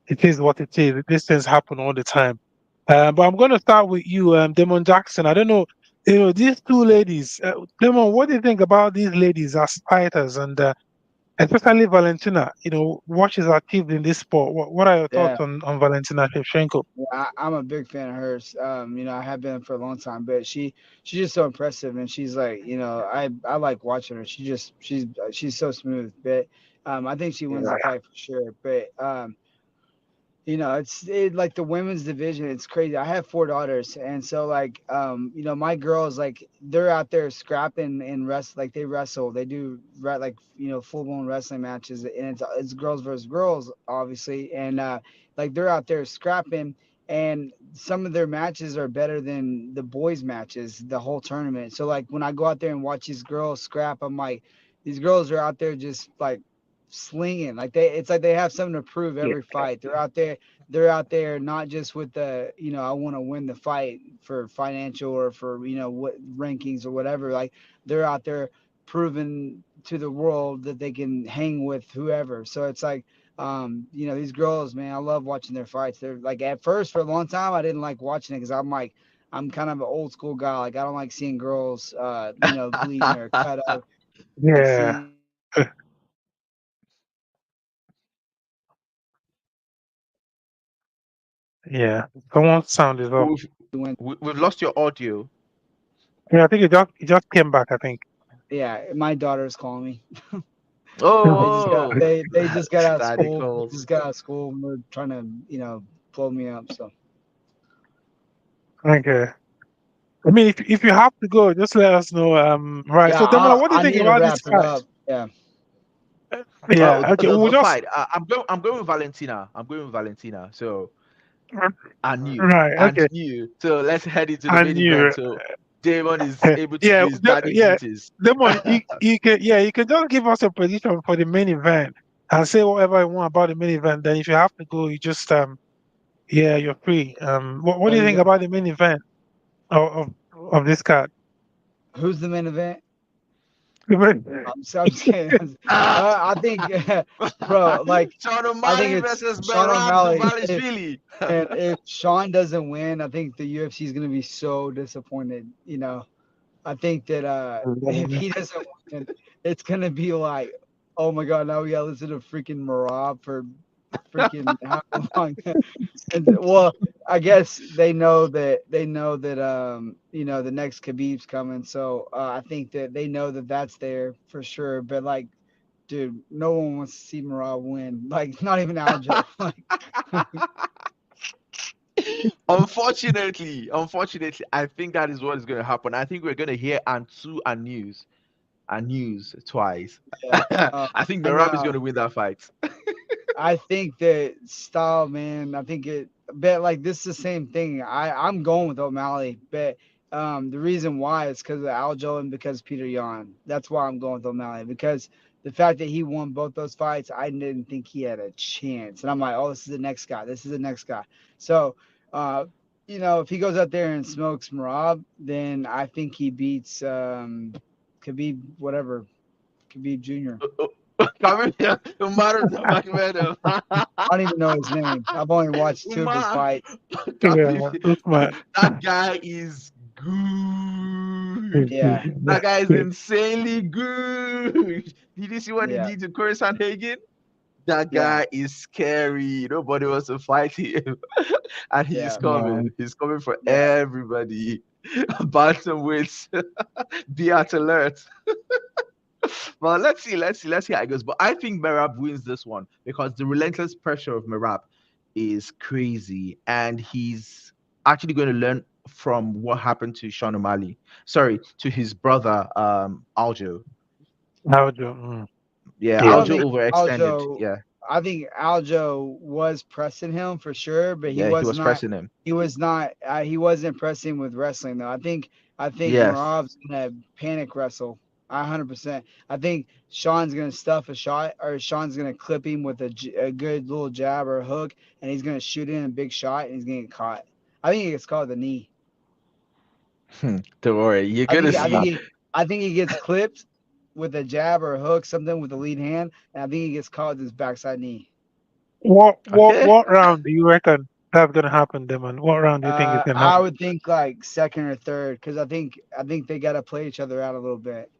it is what it is. These things happen all the time. But I'm going to start with you, Damon Jackson. I don't know, these two ladies. Damon, what do you think about these ladies as fighters and especially Valentina? What she's achieved in this sport. What are your Yeah. thoughts on Valentina Shevchenko? Yeah, I'm a big fan of hers. I have been for a long time, but she's just so impressive, and she's like, I like watching her. She's so smooth, but I think she wins the Yeah, fight for sure. But like the women's division. It's crazy. I have 4 daughters, and so like my girls like they're out there scrapping and wrestle. Like they wrestle. They do like full blown wrestling matches, and it's girls versus girls, obviously, and like they're out there scrapping. And some of their matches are better than the boys' matches the whole tournament. So like when I go out there and watch these girls scrap, I'm like, these girls are out there just like slinging. Like it's like they have something to prove yeah, every fight. They're out there not just with the I want to win the fight for financial or for what rankings or whatever. Like they're out there proving to the world that they can hang with whoever. So it's like these girls, man, I love watching their fights. They're like at first for a long time I didn't like watching it because I'm like I'm kind of an old school guy. Like I don't like seeing girls bleeding or cut up and yeah, seeing yeah. Someone's sound is off. we've we've lost your audio. Yeah, I think it just came back. I think. yeah, my daughter's calling me. They just got Oh, they just got out of daddy school. calls. Just got out of school and they're trying to, blow me up. So Okay. I mean, if you have to go, just let us know. Right. yeah, So, Demona, what do you I think need to about this wrap it fight? up. Yeah. Yeah. Oh, Okay. the fight. I'm going with Valentina. I'm going with Valentina. So I knew, Right. and Okay. knew. So let's head into the I main knew. event. So Damon is able to Yeah. do his daddy Yeah. duties. Demon, you can just give us a prediction for the main event and say whatever you want about the main event. Then, if you have to go, you just Yeah, you're free. What Oh, do you you think got, about the main event of this card? who's the main event? The I'm just kidding. Ah! I think, bro, like, Sean I think O'Malley it's versus Sean Merab O'Malley. Dvalishvili. And if Sean doesn't win, I think the UFC is gonna be so disappointed. I think that if main- he doesn't win, it's gonna be like, oh my god, now we gotta listen to freaking Marab for freaking how long? And well, I guess they know that the next Khabib's coming, so I think that they know that that's there for sure. But like, dude, no one wants to see Marab win. Like, not even Aljo. Like, Unfortunately, I think that is what is going to happen. I think we're going to hear Antu and news twice. yeah. I think And Merab is going to win that fight. I think that style, man. I think but like this is the same thing. I'm going with O'Malley, but the reason why is because of Aljo and because Peter Yan. That's why I'm going with O'Malley because the fact that he won both those fights, I didn't think he had a chance. And I'm like, oh, this is the next guy. This is the next guy. So, uh, if he goes out there and smokes Marab, then I think he beats Khabib, whatever, Khabib Jr. Come here, Umar Nurmagomedov. I don't even know his name. I've only watched two of his Umar, fights. Yeah, Usman. that guy is good. Yeah, That guy is insanely good. Did you see what he yeah, did to Corey Sandhagen? That yeah, guy is scary. Nobody wants to fight him. And he's yeah, coming. He's coming for yeah. everybody. Bantamweights, be at alert. Well, let's see how it goes. But I think Merab wins this one because the relentless pressure of Merab is crazy, and he's actually going to learn from what happened to Sean O'Malley. Sorry, to his brother, Aljo. Aljo. Yeah, I Yeah. don't Aljo think overextended. Aljo. Yeah, I think Aljo was pressing him for sure, but he yeah, he was was not. pressing him. He was not. He wasn't pressing with wrestling though. I think Yes. Marab's gonna panic wrestle. 100%. I think Sean's gonna stuff a shot, or Sean's gonna clip him with a good little jab or a hook, and he's gonna shoot in a big shot, and he's gonna get caught. I think he gets caught with the knee. Don't worry, you're I gonna think I think see. he I think he gets clipped with a jab or a hook, something with the lead hand, and I think he gets caught with his backside knee. What what Okay. what round do you reckon that's gonna happen, Demon? What round do you think is gonna I happen? would think like second or third, because I think they got to play each other out a little bit.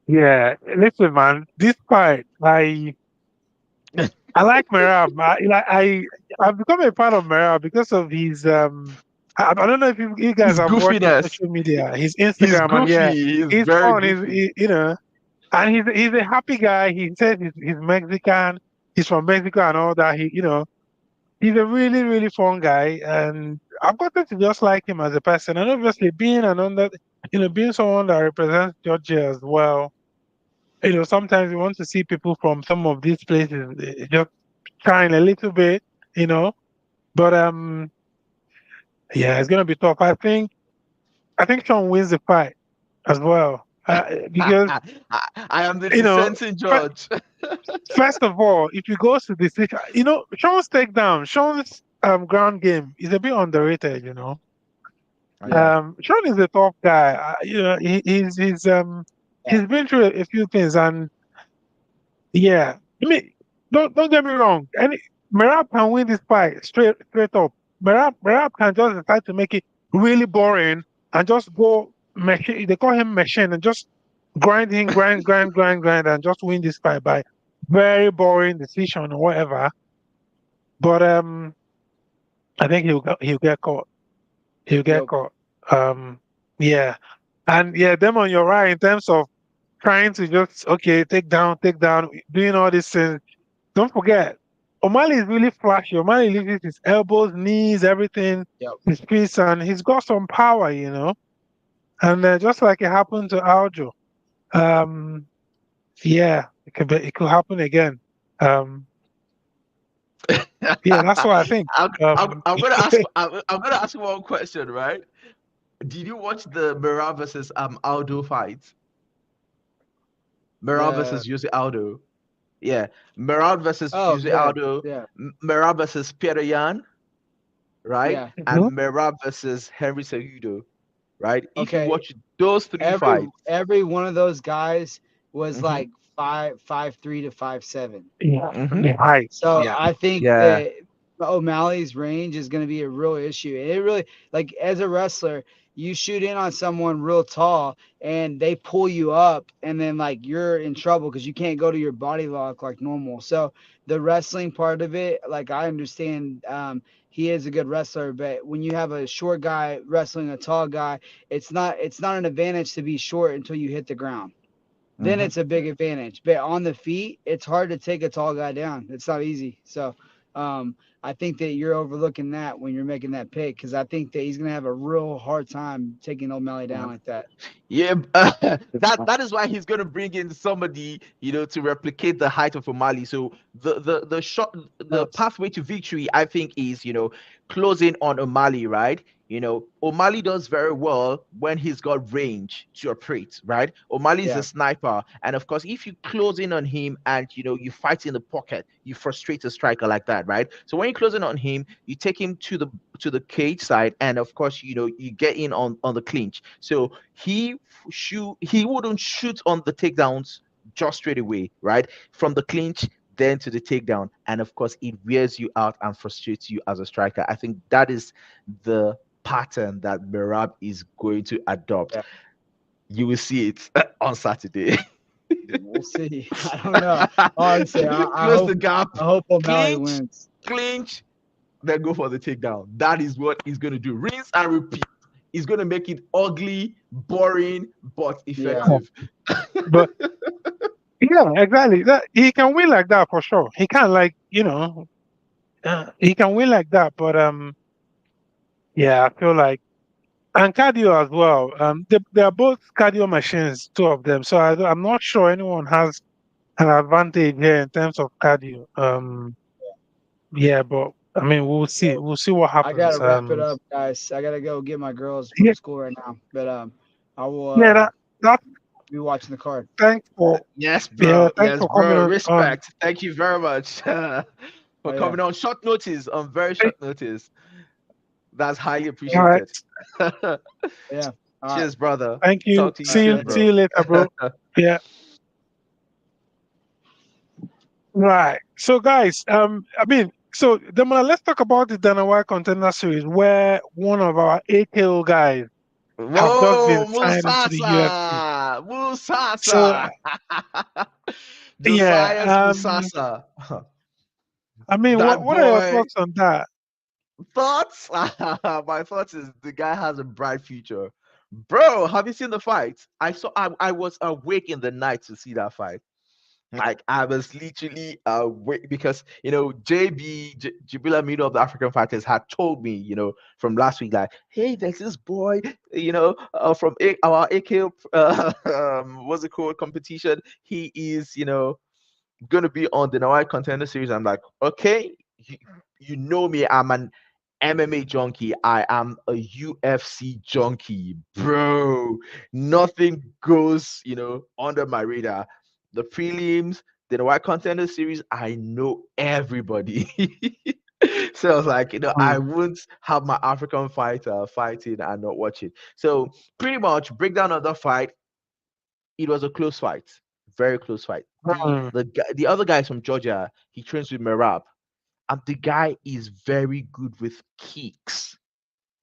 Yeah, listen, man. This fight, I like Merab. I've become a fan of Merab because of his I don't know if you guys His have watched his goofiness. social media, his He's Instagram, and yeah, goofy. He's he's very fun. goofy. And he's a happy guy. He says he's Mexican. He's from Mexico and all that. He's a really really fun guy, and I've gotten to just like him as a person. And obviously, being someone that represents Georgia as well. Sometimes you want to see people from some of these places just shine a little bit, you know. But yeah, it's gonna be tough. I think Sean wins the fight as well because I am the you know. dissenting judge. First of all, if you go to the station, Sean's takedown, Sean's ground game is a bit underrated. Yeah. Sean is a tough guy. He's Yeah, been through a few things, and yeah, I mean, don't get me wrong. Merab can win this fight straight up. Merab can just decide to make it really boring and just go machine. They call him machine and just grind, and just win this fight by very boring decision or whatever. But I think he'll get caught. He'll get yep, caught. Um, yeah, and yeah, them on your right in terms of trying to just take down, doing all these things. Don't forget, O'Malley is really flashy. O'Malley uses his elbows, knees, everything, yep, his fists, and he's got some power. And just like it happened to Aljo, um, yeah, it could happen again. Um, yeah, that's what I think. I'm gonna ask. I'm gonna ask you one question, right? Did you watch the Mera versus Aldo fight? Mera the versus Jose Aldo. Yeah, Merab versus Oh, Jose yeah, Aldo, yeah, Merab versus Peter Yan, right? yeah. And Mhm. Merab versus Henry Cejudo, right? If you Okay, watch those three every fights, every one of those guys was hmm like 5'3" to 5'7". Yeah, hmm the height. So yeah, I think yeah, that O'Malley's range is going to be a real issue. And it really, like, as a wrestler, you shoot in on someone real tall and they pull you up, and then like you're in trouble because you can't go to your body lock like normal. So the wrestling part of it, like, I understand, he is a good wrestler, but when you have a short guy wrestling a tall guy, it's not an advantage to be short until you hit the ground. Then hmm it's a big advantage. But on the feet, it's hard to take a tall guy down. It's not easy. So um, I think that you're overlooking that when you're making that pick, because I think that he's gonna have a real hard time taking O'Malley down like that. yeah. That is why he's going to bring in somebody, to replicate the height of O'Malley. So the shot, the Nuts. pathway to victory, I think, is closing on O'Malley, right? O'Malley does very well when he's got range to operate, right? O'Malley is a Yeah, sniper, and of course, if you close in on him and you fight in the pocket, you frustrate a striker like that, right? So when you close in on him, you take him to the cage side, and of course, you get in on the clinch. So he wouldn't shoot on the takedowns just straight away, right? From the clinch, then to the takedown, and of course, it wears you out and frustrates you as a striker. I think that is the pattern that Merab is going to adopt. yeah. You will see it on Saturday. We'll see. I don't know. Honestly, I Close hope the gap, I hope O'Malley clinch, wins. clinch, then go for the takedown. That is what he's going to do. Rinse and repeat. He's going to make it ugly, boring, but Yeah, Oh, effective. but yeah, exactly. That he can win like that for sure. He can like he can win like that. But yeah, I feel like and cardio as well. They are both cardio machines, two of them. So I'm not sure anyone has an advantage here in terms of cardio. Yeah, but I mean, we'll see. so We'll see what I gotta happens. wrap it up, guys. I gotta go get my girls from Yeah, school right now. But I will yeah. That. be watching the card. Thanks for Yes, yeah. bro. Thanks Yes, for coming bro. on. Respect. Thank you very much for Oh yeah, coming on short notice, on very Hey, short notice. That's highly all right. appreciated. yeah. All right, Cheers, brother. Thank you. Talk to you all right. See you. soon, Thanks. See bro. you later, bro. Yeah. Right. So, guys, I mean, so Demona, let's talk about the Dana White Contender Series, where one of our AKO guys have just been Whoa, signed into the UFC. Musasa! So, Musasa! yeah. Josiah's Musasa. I mean, That what are your boy. thoughts on that? Thoughts? My thoughts is the guy has a bright future. Bro, have you seen the fight? I was awake in the night to see that fight. Like I was literally awake because Jibila Mino of the African Fighters had told me, from last week, like, hey, there's this boy, from our AKO what's it called, competition. He is, gonna be on the Nawai Contender Series. I'm like, okay, you know me, I'm an MMA junkie. I am a UFC junkie, bro. Nothing goes, under my radar. The prelims, the Nawai Contender Series, I know everybody. So I was like, I Mm, wouldn't have my African fighter fighting and not watch it. So pretty much breakdown of the fight, it was a close fight, very close fight. The mm. the guy, the other guy is from Georgia. He trains with Merab, and the guy is very good with kicks,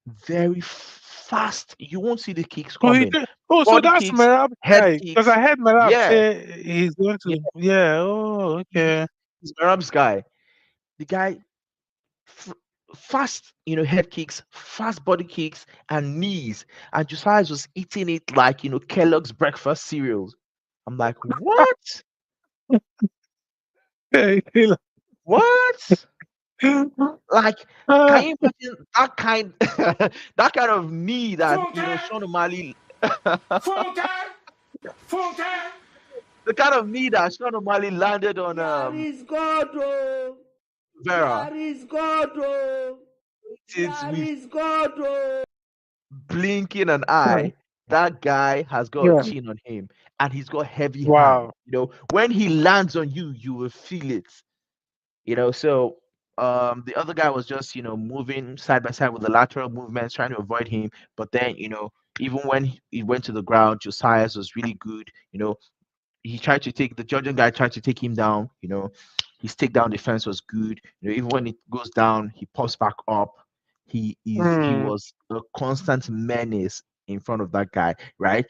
very fast. You won't see the kicks Oh, he coming. did. Oh, so Body that's kicks, Merab head guy. Because kicks. I heard Merab Yeah, say he's going yeah. to. Yeah. Oh, okay. He's Merab's guy. The guy, f- fast, head kicks, fast body kicks, and knees. And Josiah was eating it like Kellogg's breakfast cereals. I'm like, what? What? Like, can you imagine that kind that kind of knee that Sean O'Malley the kind of knee that Sean O'Malley landed on There is God, oh. Vera. There is God, oh. It's There with is God, oh. blinking an eye. That guy has got a Yeah. chin on him, and he's got heavy hand. Wow. When he lands on you, you will feel it. So the other guy was just moving side by side with the lateral movements, trying to avoid him. But then even when he went to the ground, Josiah's was really good. He tried to take the Georgian guy tried to take him down. His takedown defense was good. Even when it goes down, he pops back up. He Mm. was a constant menace in front of that guy, right?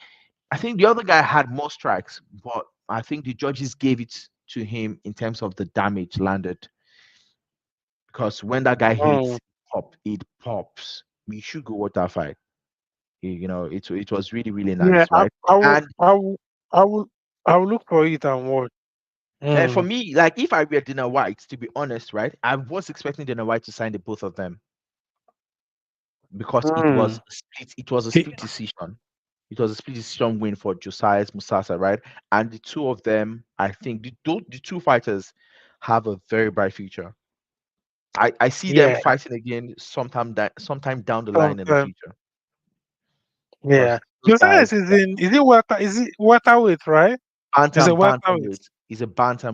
I think the other guy had more strikes, but I think the judges gave it to him in terms of the damage landed. Because when that guy Mm. hits, it pops. We should go watch that fight. It was really really Yeah. nice, right? I will. And I will. I will. I will look for it and watch. for Mm. me, like if I were Dana White, to be honest, right, I was expecting Dana White to sign the both of them because it was Mm. a split. It was a He- split decision. It was a split decision win for Josiah Musasa, right? And the two of them, I think the two fighters have a very bright future. I see them yeah. fighting again sometime down the line in the Sometimes. future Yeah. because those Josiah guys, is in. Is it water? Is it welterweight? Right? Is it welterweight? bantamweight. He's a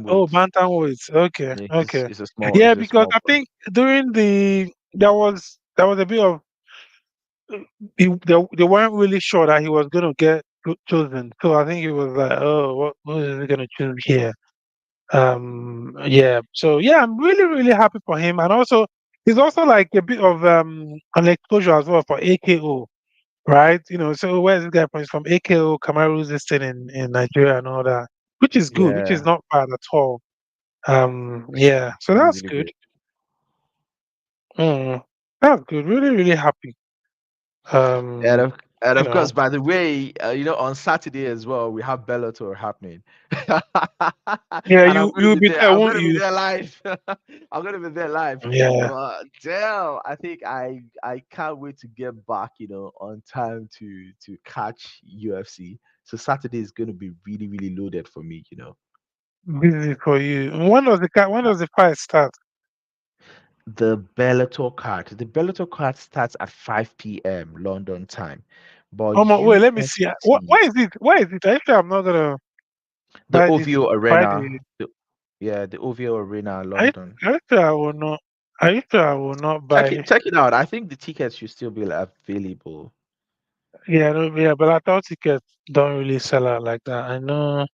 Oh, bantamweight. bantamweight. Okay. Yeah, Okay. he's Yeah, a because small I boy. think during there was a bit of they weren't really sure that he was going to get chosen. So I think he was like, oh, what is he going to choose here? Yeah. So yeah, I'm really really happy for him, and also he's also like a bit of an exposure as well for AKO, right? So where's this guy from? He's from AKO, Kamaru's this thing in Nigeria and all that, which is good, which is Yeah, not bad at all. Yeah. So really that's really good. good. Mm, that's good. Really really happy. And Um, of, and you of know. course, by the way, on Saturday as well, we have Bellator happening, and Yeah, I'm going to you'll be be there. there, I'm won't going to be you? there live. I'm going to be there live. Yeah. But damn, I think I can't wait to get back, on time to catch UFC. So Saturday is going to be really really loaded for me. Busy for you. When does the fight start? The Bellator card starts at 5 p.m. London time, but Wait, let me see. UST, Why is it? Why is it? Actually, I'm not gonna the buy this OVO Friday. Arena, the OVO Arena, I London. actually I will not. I actually I will not buy. Check it out. I think the tickets should still be available. Yeah, no, yeah, but I thought tickets don't really sell out like that. I know.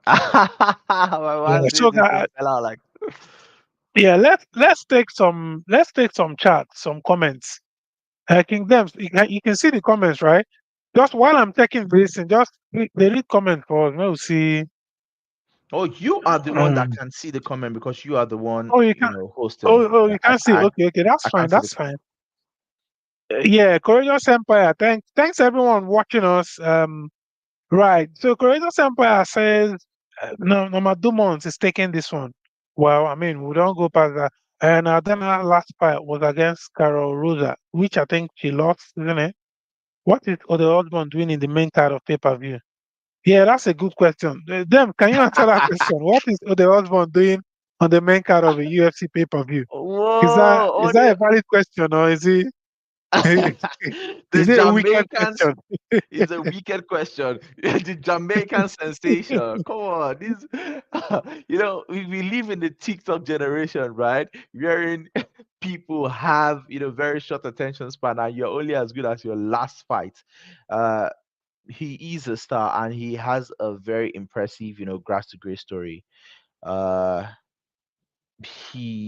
My Yeah. man So says it will sell out like. yeah, let's take some chats, some comments. King Dems, you can see the comments, right? Just while I'm taking this, and just they read comments for us. We'll see. Oh, you are the one that Um, can see the comment because you are the one, oh, you can. hosting. Oh, you can see. Okay, okay, that's I fine. can't see the That's comment. fine. Yeah, Courageous Empire. Thanks everyone watching us. Right. So Courageous Empire says no, number 2 months is taking this one. Well, I mean, we don't go past that. And then our last fight was against Carol Rosa, which I think she lost, isn't it? What is the husband doing in the main card of pay-per-view? Yeah, that's a good question. Them, can you answer that question? What is the husband doing on the main card of a UFC pay-per-view? Is that Whoa! is that a valid question or is it The is it a wicked Jamaicans question? is a wicked question. The Jamaican sensation. Come on, this. We live in the TikTok generation, right? Wherein people have very short attention span, and you're only as good as your last fight. Uh, he is a star, and he has a very impressive, grass to grace story. Uh,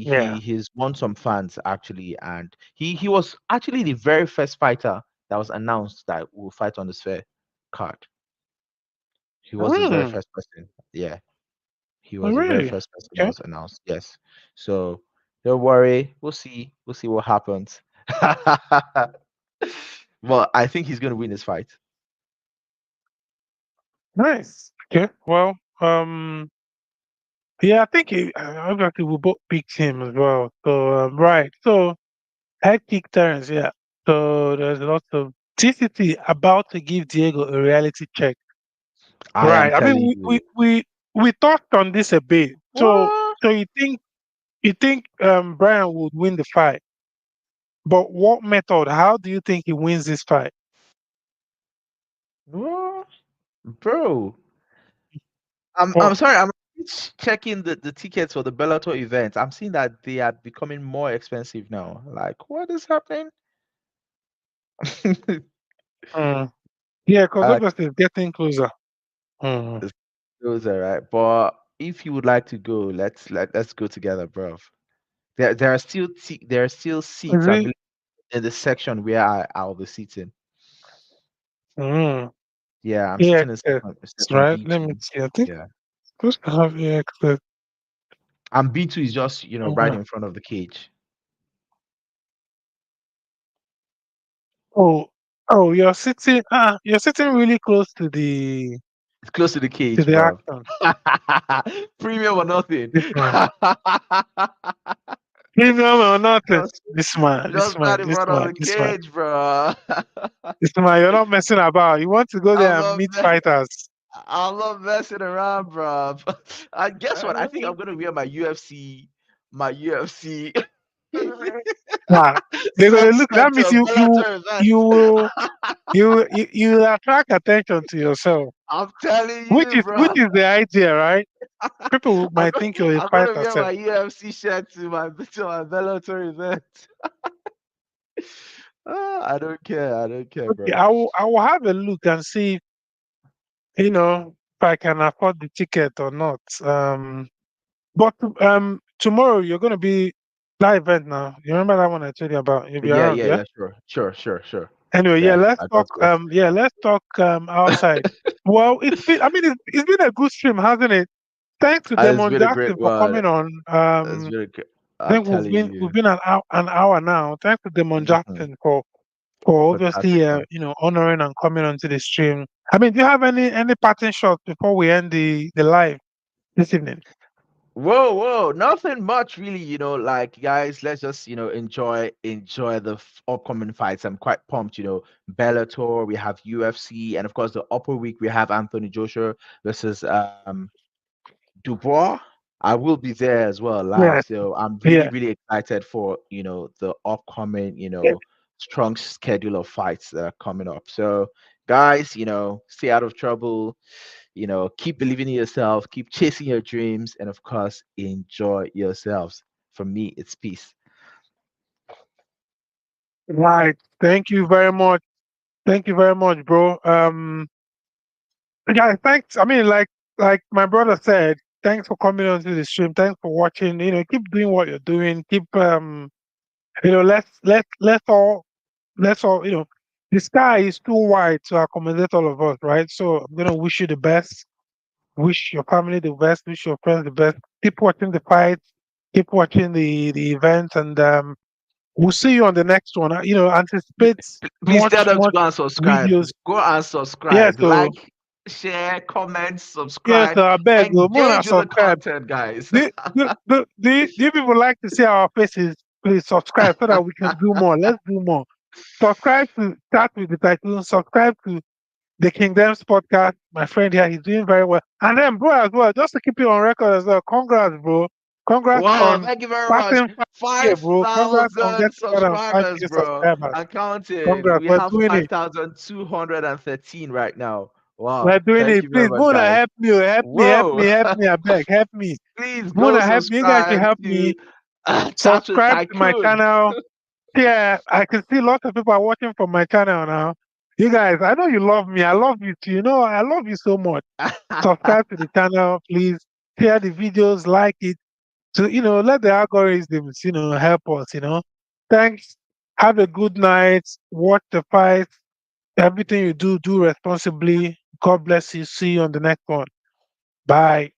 Yeah. he's won some fans actually, and he was actually the very first fighter that was announced that will fight on the sphere card. He was the very Hmm. first person. Yeah, he Oh, was the very really? first person that Okay. was announced. Yes. So don't worry, we'll see. We'll see what happens. But I think he's gonna win this fight. Nice. Okay. Well, yeah, I think obviously we both picked him as well. So right. So I picked Terrence. Yeah. So there's lots of TCT about to give Diego a reality check. I am Right. I mean, telling we you. we we, we touched on this a bit. So What? so you think Brian would win the fight, but what method? How do you think he wins this fight? What? Bro, I'm Well, sorry. I'm checking the tickets for the Bellator events. I'm seeing that they are becoming more expensive now. Like, what is happening? mm, yeah, because uh, obviously it's getting closer. Mm. those are right. But if you would like to go, let's go together, bro. There are still Is seats it? available in the section where I'll be sitting. Mm. Yeah, I'm sitting in AXS, section right? Let me B2. see. I think Yeah. it's supposed to have AXS. And B2 is just, right Mm. in front of the cage. Oh, oh, you're sitting really close to the It's close to the to cage, the bro. action. Premium or nothing. This man, premium or nothing. just, This man, this just man, not in this front of man, the this man, cage, bro. this man. You're not messing about. You want to go I'm there and not, meet me- fighters. I'm not messing around, bro. I guess what? I think Uh, I'm gonna wear my UFC Nah, they're gonna set look. That skirt to means a Bellator event. you will you will attract attention to yourself, I'm telling you, which bro. is the idea, right? People I'm might gonna, think you're a I'm gonna fighter, wear self. my UFC shirt to my Bellator event. I don't care. I don't care, Okay, bro. I will have a look and see, if I can afford the ticket or not. But tomorrow you're gonna be that event now. You remember that one I told you about? You'll be Yeah, around, yeah, yeah? yeah. Sure, sure, sure, sure. Anyway, yeah, Yeah, let's I talk. got you. Yeah, let's talk outside. Well, it's been a good stream, hasn't it? Thanks to It's Demon been a great Jackson for one. coming on. It's been a great. I I'm think telling we've you. been an hour now. Thanks to Demon Hmm. Jackson for obviously Fantastic, man. honoring and coming onto the stream. I mean, do you have any parting shots before we end the live this evening? Whoa, whoa, nothing much really, like guys, let's just, enjoy the upcoming fights. I'm quite pumped, Bellator, we have UFC, and of course the upper week we have Anthony Joshua versus Dubois. I will be there as well live. Yes, So I'm really, yeah. really excited for, the upcoming, Yeah. strong schedule of fights that are coming up. So guys, stay out of trouble, keep believing in yourself, keep chasing your dreams, and of course, enjoy yourselves. For me, it's peace. Right. Thank you very much. Thank you very much, bro. Yeah, thanks. I mean, like my brother said, thanks for coming onto the stream. Thanks for watching. Keep doing what you're doing. Keep let's all the sky is too wide to accommodate all of us, right? So I'm gonna wish you the best. Wish your family the best. Wish your friends the best. Keep watching the fights. Keep watching the events, and we'll see you on the next one. Anticipate Please tell much them to much go and subscribe. videos. Go and Yeah. subscribe. So Like, share, comment, yeah. subscribe. So I beg you, more Engage with the subscribe. content, guys. Do you people like to see our faces? Please subscribe so that we can do more. Let's do more. Subscribe to Start with the Tycoon. Subscribe to the Kingdoms podcast. My friend here, he's doing very well. And then, bro, as well, just to keep you on record as well. Congrats, bro. Congrats Wow, on thank you very much. passing 5K, bro. Congrats on 5,000 getting more than subscribers, 5K bro. subscribers. I'm counting. Congrats. We We're have doing it. 5,213 right now. Wow. We're doing Thank it. you very Please, much, Mona, guys. help me. Oh, help me. Help Whoa. me. Help me. I beg. Help me. Please go Mona, help me. You guys should subscribe help to me. Chat with Subscribe to my Tycoon. channel. Yeah, I can see lots of people are watching from my channel now. You guys, I know you love me. I love you too. I love you so much. Subscribe to the channel, please. Share the videos, like it. So, let the algorithms, help us. Thanks. Have a good night. Watch the fight. Everything you do, do responsibly. God bless you. See you on the next one. Bye.